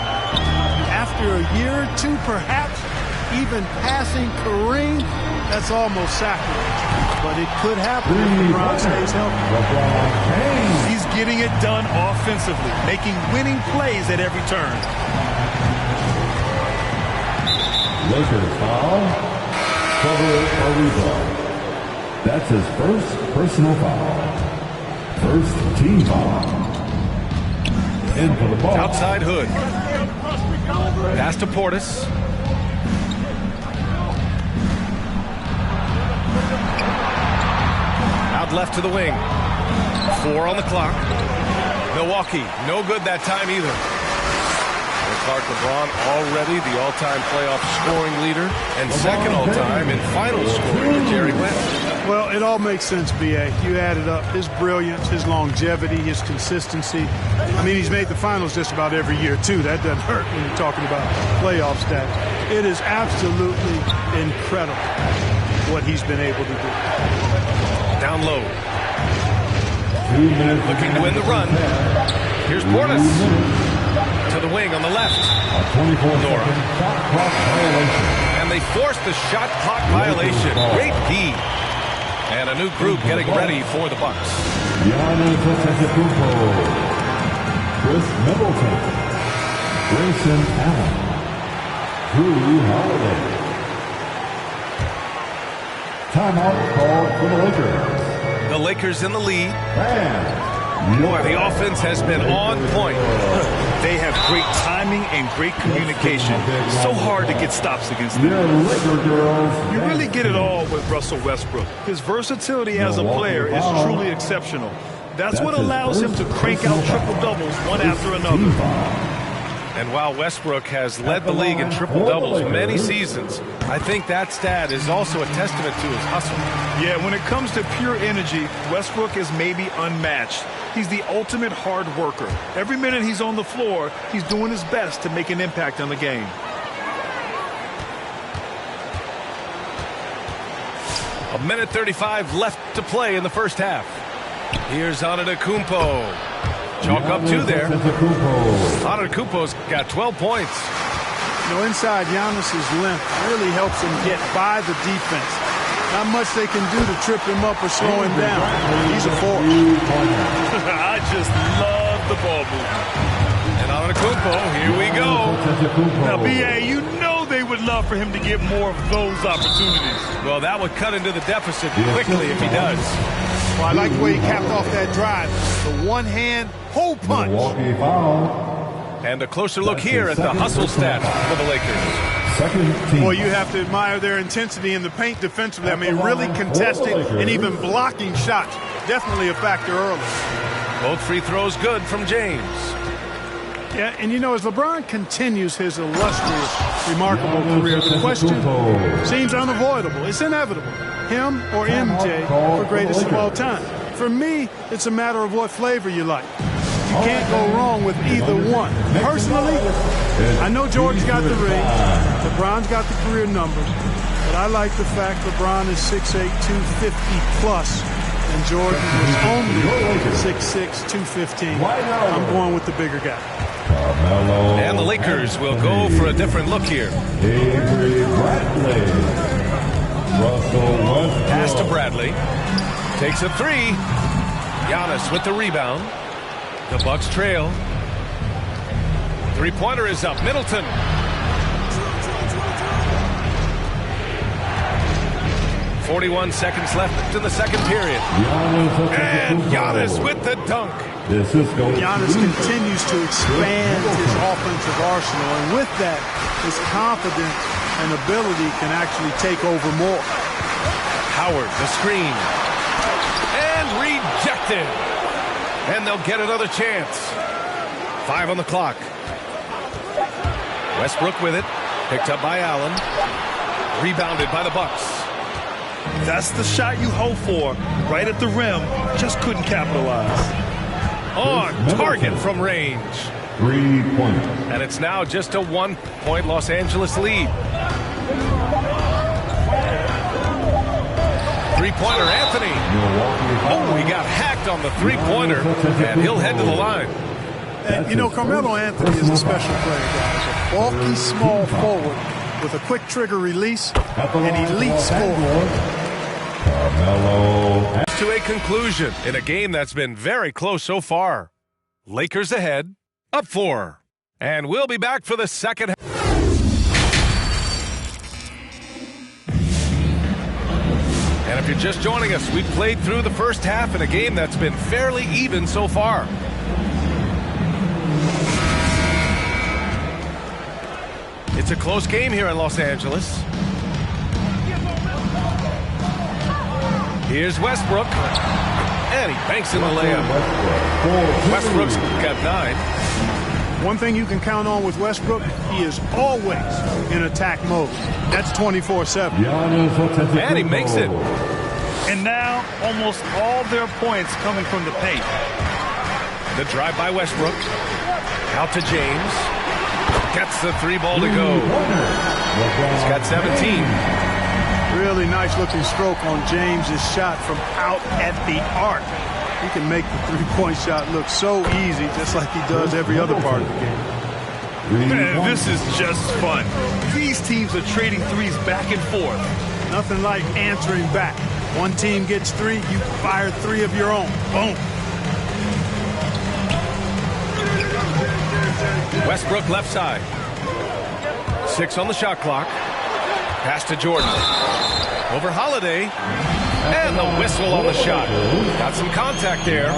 after a year or two, perhaps even passing Kareem? That's almost sacrilege. But it could happen if LeBron stays healthy. He's getting it done offensively, making winning plays at every turn. Lakers foul. Cover Ariza. That's his first personal foul. First team foul. In for the ball. Outside Hood. Pass to Portis. Out left to the wing. 4 on the clock. Milwaukee, no good that time either. And Clark LeBron already the all-time playoff scoring leader and second all-time in final scoring to Jerry West. Well, it all makes sense, B.A. You added up his brilliance, his longevity, his consistency. I mean, he's made the finals just about every year, too. That doesn't hurt when you're talking about playoff stats. It is absolutely incredible what he's been able to do. Down low. Looking to win the run. Here's Portis. To the wing on the left. Nora. And they forced the shot clock violation. Great D. And a new group getting ready for the Bucks. Chris Middleton. Grayson Allen. Drew Holiday. Timeout called for the Lakers. The Lakers in the lead. Boy, the offense has been on point. They have great timing and great communication. So hard to get stops against them. You really get it all with Russell Westbrook. His versatility as a player is truly exceptional. That's what allows him to crank out triple-doubles one after another. And while Westbrook has led the league in triple-doubles many seasons, I think that stat is also a testament to his hustle. Yeah, when it comes to pure energy, Westbrook is maybe unmatched. He's the ultimate hard worker. Every minute he's on the floor, he's doing his best to make an impact on the game. A minute 35 left to play in the first half. Here's Antetokounmpo. Chalk up 2 there. Antetokounmpo's got 12 points. You know, inside Giannis's length really helps him get by the defense. Not much they can do to trip him up or slow him down. He's a force. I just love the ball movement. And Antetokounmpo, here we go. Now, B.A., you know they would love for him to get more of those opportunities. Well, that would cut into the deficit quickly if he does. Well, I like the way he capped off that drive. The one-hand hole punch. And a closer look here at the hustle stats for the Lakers. Boy, you have to admire their intensity in the paint defensively. I mean, really contesting and even blocking shots. Definitely a factor early. Both free throws good from James. Yeah, and you know, as LeBron continues his illustrious, remarkable career, the question seems unavoidable. It's inevitable. Him or MJ for greatest of all time. For me, it's a matter of what flavor you like. You can't go wrong with either one. Personally, I know Jordan's got the ring, LeBron's got the career numbers, but I like the fact LeBron is 6'8", 250 plus, and Jordan is only 6'6", 215. I'm going with the bigger guy. And the Lakers will go for a different look here. Pass to Bradley. Takes a 3. Giannis with the rebound. The Bucks trail. Three-pointer is up. Middleton. .41 seconds left in the second period. And Giannis with the dunk. Giannis continues to expand his offensive arsenal, and with that, his confidence and ability can actually take over more. Howard, the screen. And rejected. And they'll get another chance. 5 on the clock. Westbrook with it. Picked up by Allen. Rebounded by the Bucks. That's the shot you hope for. Right at the rim. Just couldn't capitalize. On target from range. 3-point. And it's now just a 1-point Los Angeles lead. Three-pointer, Anthony. Oh, he got hacked on the three-pointer, and he'll head to the line. And, you know, Carmelo Anthony is a special player, guys. A bulky, small forward with a quick trigger release and elite score. Carmelo. To a conclusion in a game that's been very close so far. Lakers ahead, up 4. And we'll be back for the second half. And if you're just joining us, we've played through the first half in a game that's been fairly even so far. It's a close game here in Los Angeles. Here's Westbrook. And he banks in the layup. Westbrook's got 9. One thing you can count on with Westbrook, he is always in attack mode. That's 24/7. And he makes it. And now, almost all their points coming from the paint. The drive by Westbrook. Out to James. Gets the 3 ball to go. He's got 17. Really nice looking stroke on James's shot from out at the arc. He can make the three-point shot look so easy, just like he does every other part of the game. Man, this is just fun. These teams are trading threes back and forth. Nothing like answering back. One team gets 3, you fire 3 of your own. Boom. Westbrook left side. 6 on the shot clock. Pass to Jordan. Over Holiday. And the whistle on the shot. Got some contact there.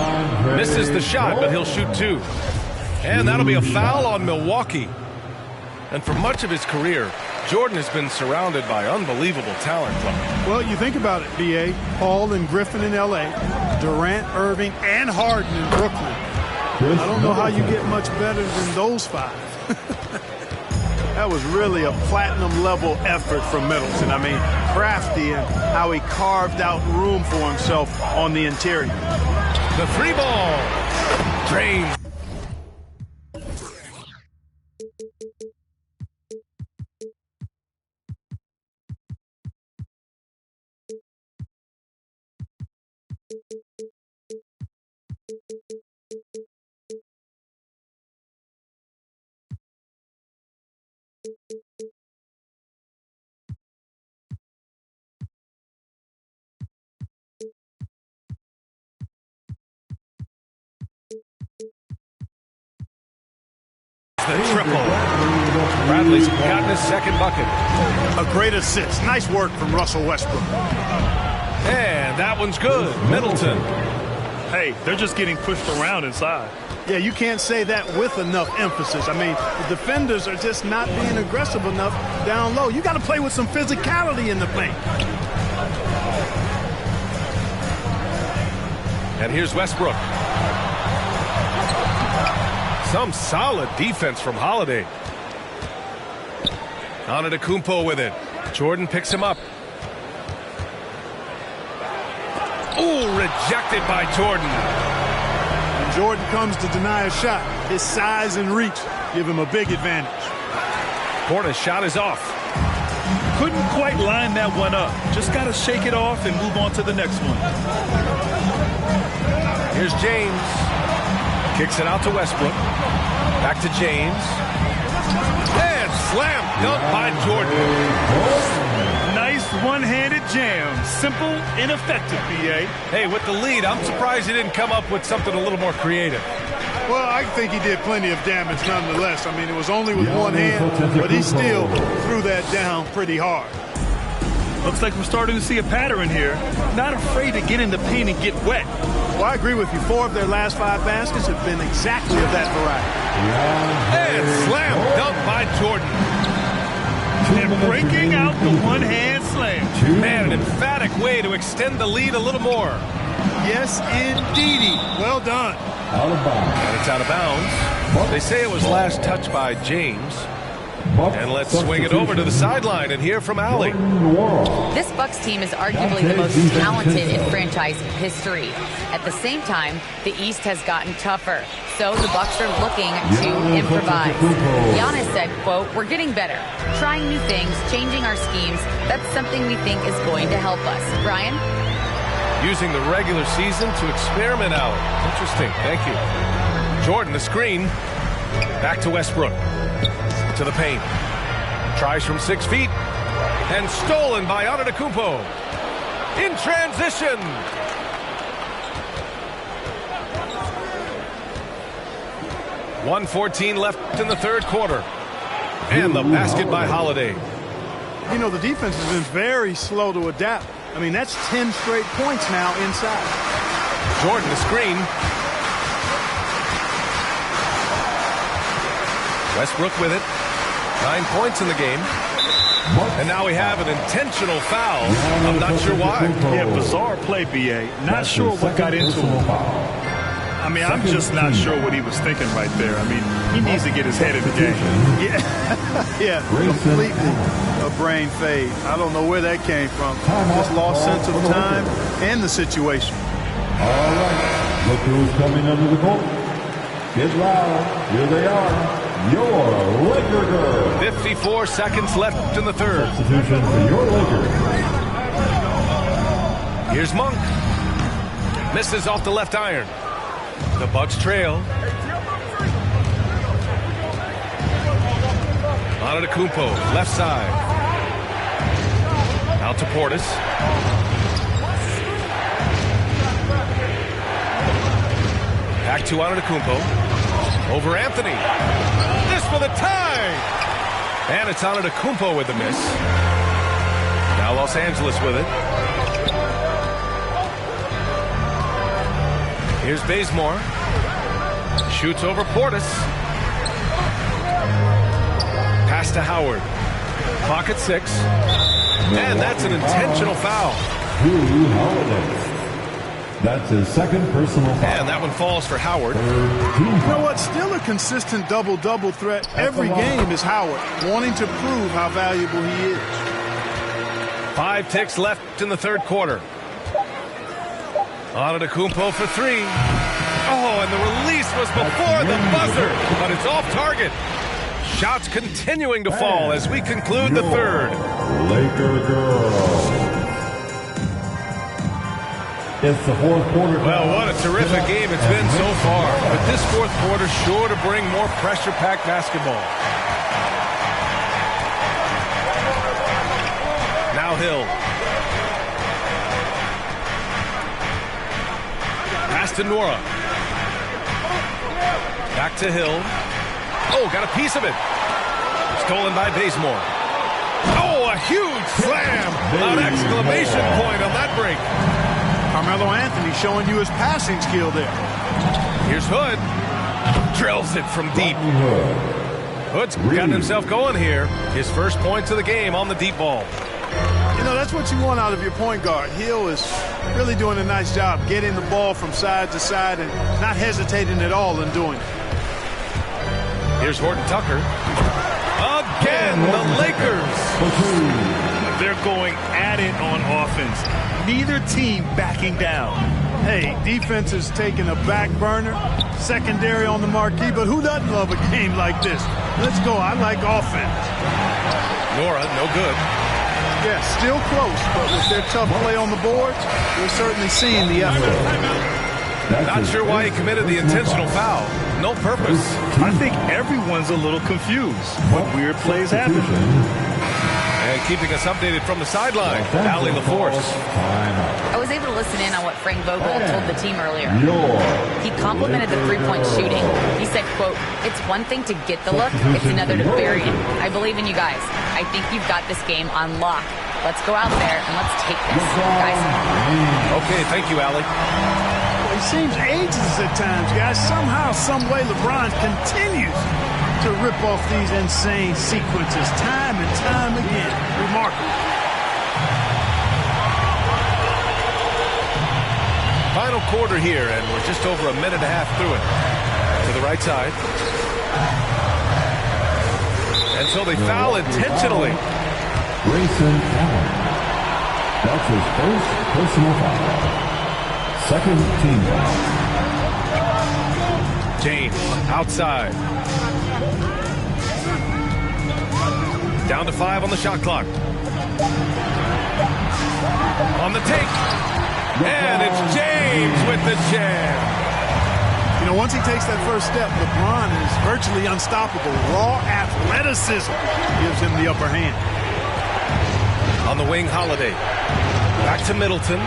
Misses the shot, but he'll shoot 2. And that'll be a foul on Milwaukee. And for much of his career, Jordan has been surrounded by unbelievable talent. Well, you think about it, B.A. Paul and Griffin in L.A., Durant, Irving, and Harden in Brooklyn. I don't know how you get much better than those 5. That was really a platinum-level effort from Middleton. I mean, crafty in how he carved out room for himself on the interior. The 3 ball. Drains. The triple. Bradley's gotten his 2nd bucket. A great assist. Nice work from Russell Westbrook. And that one's good. Middleton. Hey, they're just getting pushed around inside. Yeah, you can't say that with enough emphasis. I mean, the defenders are just not being aggressive enough down low. You got to play with some physicality in the paint. And here's Westbrook. Some solid defense from Holiday. Antetokounmpo with it. Jordan picks him up. Ooh, rejected by Jordan. When Jordan comes to deny a shot, his size and reach give him a big advantage. Porter's shot is off. Couldn't quite line that one up. Just got to shake it off and move on to the next one. Here's James. Kicks it out to Westbrook. Back to James. And slam dunk by Jordan. Nice one-handed jam. Simple and effective, B.A. Hey, with the lead, I'm surprised he didn't come up with something a little more creative. Well, I think he did plenty of damage nonetheless. I mean, it was only with one hand, but he still threw that down pretty hard. Looks like we're starting to see a pattern here. Not afraid to get in the paint and get wet. Well, I agree with you. 4 of their last 5 baskets have been exactly of that variety. And slam dunk by Jordan. And breaking out the one-hand slam. Man, an emphatic way to extend the lead a little more. Yes, indeedy. Well done. And it's out of bounds. They say it was last touched by James. And let's swing it over to the sideline and hear from Allie. This Bucks team is arguably the most talented in franchise history. At the same time, the East has gotten tougher. So the Bucks are looking to improvise. Giannis said, quote, "We're getting better, trying new things, changing our schemes. That's something we think is going to help us." Brian? Using the regular season to experiment out. Interesting. Thank you. Jordan, the screen. Back to Westbrook. To the paint. Tries from 6 feet. And stolen by Antetokounmpo. In transition. .114 left in the 3rd quarter. And the basket by Holiday. You know, the defense has been very slow to adapt. I mean, that's 10 straight points now inside. Jordan, the screen. Westbrook with it. 9 points in the game. And now we have an intentional foul. I'm not sure why. Yeah, bizarre play, B.A. Not sure what got into him. I mean, I'm just not sure what he was thinking right there. I mean, he needs to get his head in the game. Yeah, yeah, completely a brain fade. I don't know where that came from. Just lost sense of time and the situation. All right, look who's coming under the goal. Get loud. Here they are. Your Laker girl. 54 seconds left in the third. Substitution for your Lakers. Here's Monk. Misses off the left iron. The Bucks trail. Antetokounmpo, left side. Out to Portis. Back to Antetokounmpo. Over Anthony. This for the tie. And it's Antetokounmpo with the miss. Now Los Angeles with it. Here's Bazemore. Shoots over Portis. Pass to Howard. Clock at 6. And that's an intentional foul. Drew Holiday. That's his second personal foul. And that one falls for Howard. You know what? Still a consistent double-double threat. Every game is Howard wanting to prove how valuable he is. 5 ticks left in the third quarter. Antetokounmpo for 3. Oh, and the release was before the buzzer, but it's off target. Shots continuing to fall as we conclude the third. Laker girl. It's the fourth quarter. Well, what a terrific game it's been so far. But this fourth quarter sure to bring more pressure-packed basketball. Now Hill. Pass to Nora. Back to Hill. Oh, got a piece of it. Stolen by Bazemore. Oh, a huge slam. An exclamation point on that break. Carmelo Anthony showing you his passing skill there. Here's Hood. Drills it from deep. Hood's gotten himself going here. His first points of the game on the deep ball. You know, that's what you want out of your point guard. Hill is really doing a nice job getting the ball from side to side and not hesitating at all in doing it. Here's Horton Tucker. Again, the Lakers. They're going at it on offense. Neither team backing down. Hey, defense is taking a back burner, secondary on the marquee, but who doesn't love a game like this? Let's go. I like offense. Nora, no good. Yeah, still close, but with their tough play on the boards, we're certainly seeing the effort. Not sure why he committed the intentional foul. No purpose. I think everyone's a little confused. What weird plays happen? And keeping us updated from the sideline, Allie LaForce. I was able to listen in on what Frank Vogel told the team earlier. He complimented the three-point shooting. He said, quote, "It's one thing to get the look, it's another to bury it. I believe in you guys. I think you've got this game on lock. Let's go out there and let's take this, guys." Okay, thank you, Allie. It seems ages at times, guys. Somehow, some way, LeBron continues to rip off these insane sequences time and time again. Remarkable. Final quarter here, and we're just over a minute and a half through it. To the right side. And so they foul intentionally. Grayson Allen. That's his first personal foul. Second team foul. James outside. Down to 5 on the shot clock. On the take. And it's James with the jam. You know, once he takes that first step, LeBron is virtually unstoppable. Raw athleticism gives him the upper hand. On the wing, Holiday. Back to Middleton.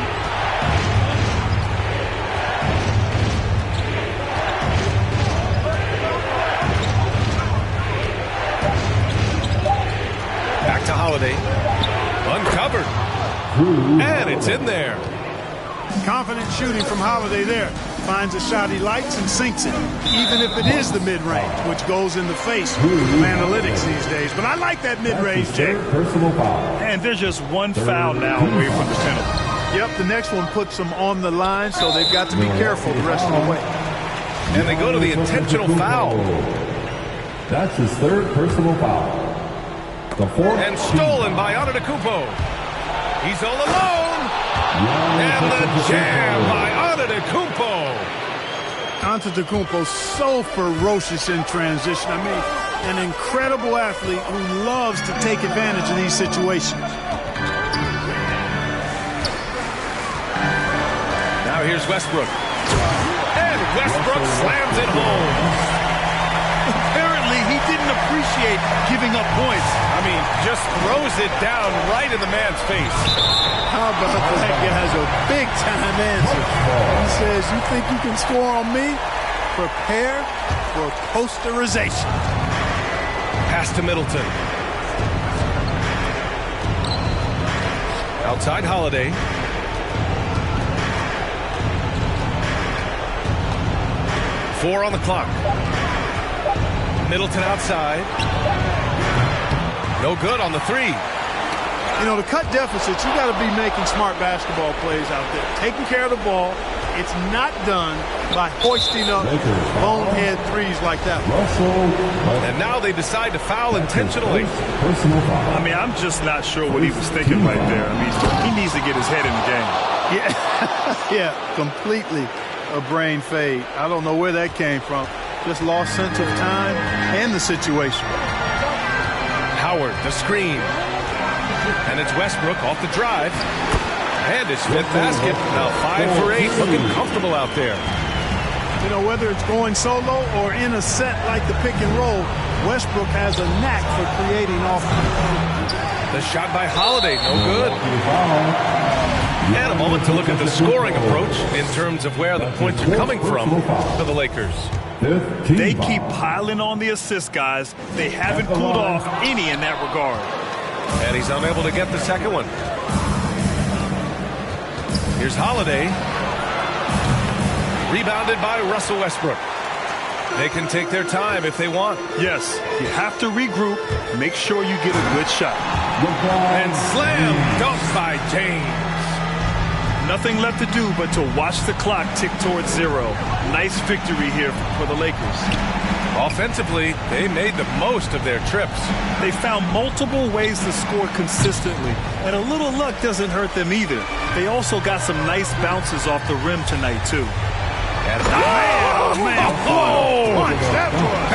Back to Holiday. Uncovered. And it's in there. Confident shooting from Holiday there. finds a shot he likes and sinks it, even if it is the mid-range, which goes in the face of analytics these days. But I like that mid-range, Jay. Personal foul. And there's just one foul now away from the penalty. Yep, the next one puts them on the line, so they've got to be careful the rest of the way. And they go to the intentional foul. That's his third personal foul. The fourth. And stolen by Antetokounmpo. He's all alone. And the jam by Antetokounmpo. Antetokounmpo so ferocious in transition. I mean, an incredible athlete who loves to take advantage of these situations. Now here's Westbrook. And Westbrook slams it home. Apparently, he didn't appreciate giving up points. I mean, just throws it down right in the man's face. How about that guy has a big-time answer. He says, you think you can score on me? Prepare for posterization. Pass to Middleton. Outside Holiday. Four on the clock. Middleton outside. No good on the three. You know, to cut deficits, you got to be making smart basketball plays out there. Taking care of the ball. It's not done by hoisting up bonehead threes like that. And now they decide to foul intentionally. I mean, I'm just not sure what he was thinking right there. I mean, he needs to get his head in the game. Yeah, yeah, completely a brain fade. I don't know where that came from. Just lost sense of time and the situation. Howard, the screen. And it's Westbrook off the drive. And his fifth basket. Now 5 for 8. Looking comfortable out there. You know, whether it's going solo or in a set like the pick and roll, Westbrook has a knack for creating offense. The shot by Holiday, no good. And a moment to look at the scoring approach in terms of where the points are coming from for the Lakers. They keep piling on the assist, guys. They haven't pulled off any in that regard. And he's unable to get the second one. Here's Holiday. Rebounded by Russell Westbrook. They can take their time if they want. Yes, you have to regroup. Make sure you get a good shot. And slam dunk by James. Nothing left to do but to watch the clock tick towards 0. Nice victory here for the Lakers. Offensively, they made the most of their trips. They found multiple ways to score consistently, and a little luck doesn't hurt them either. They also got some nice bounces off the rim tonight, too. And man, punch that was.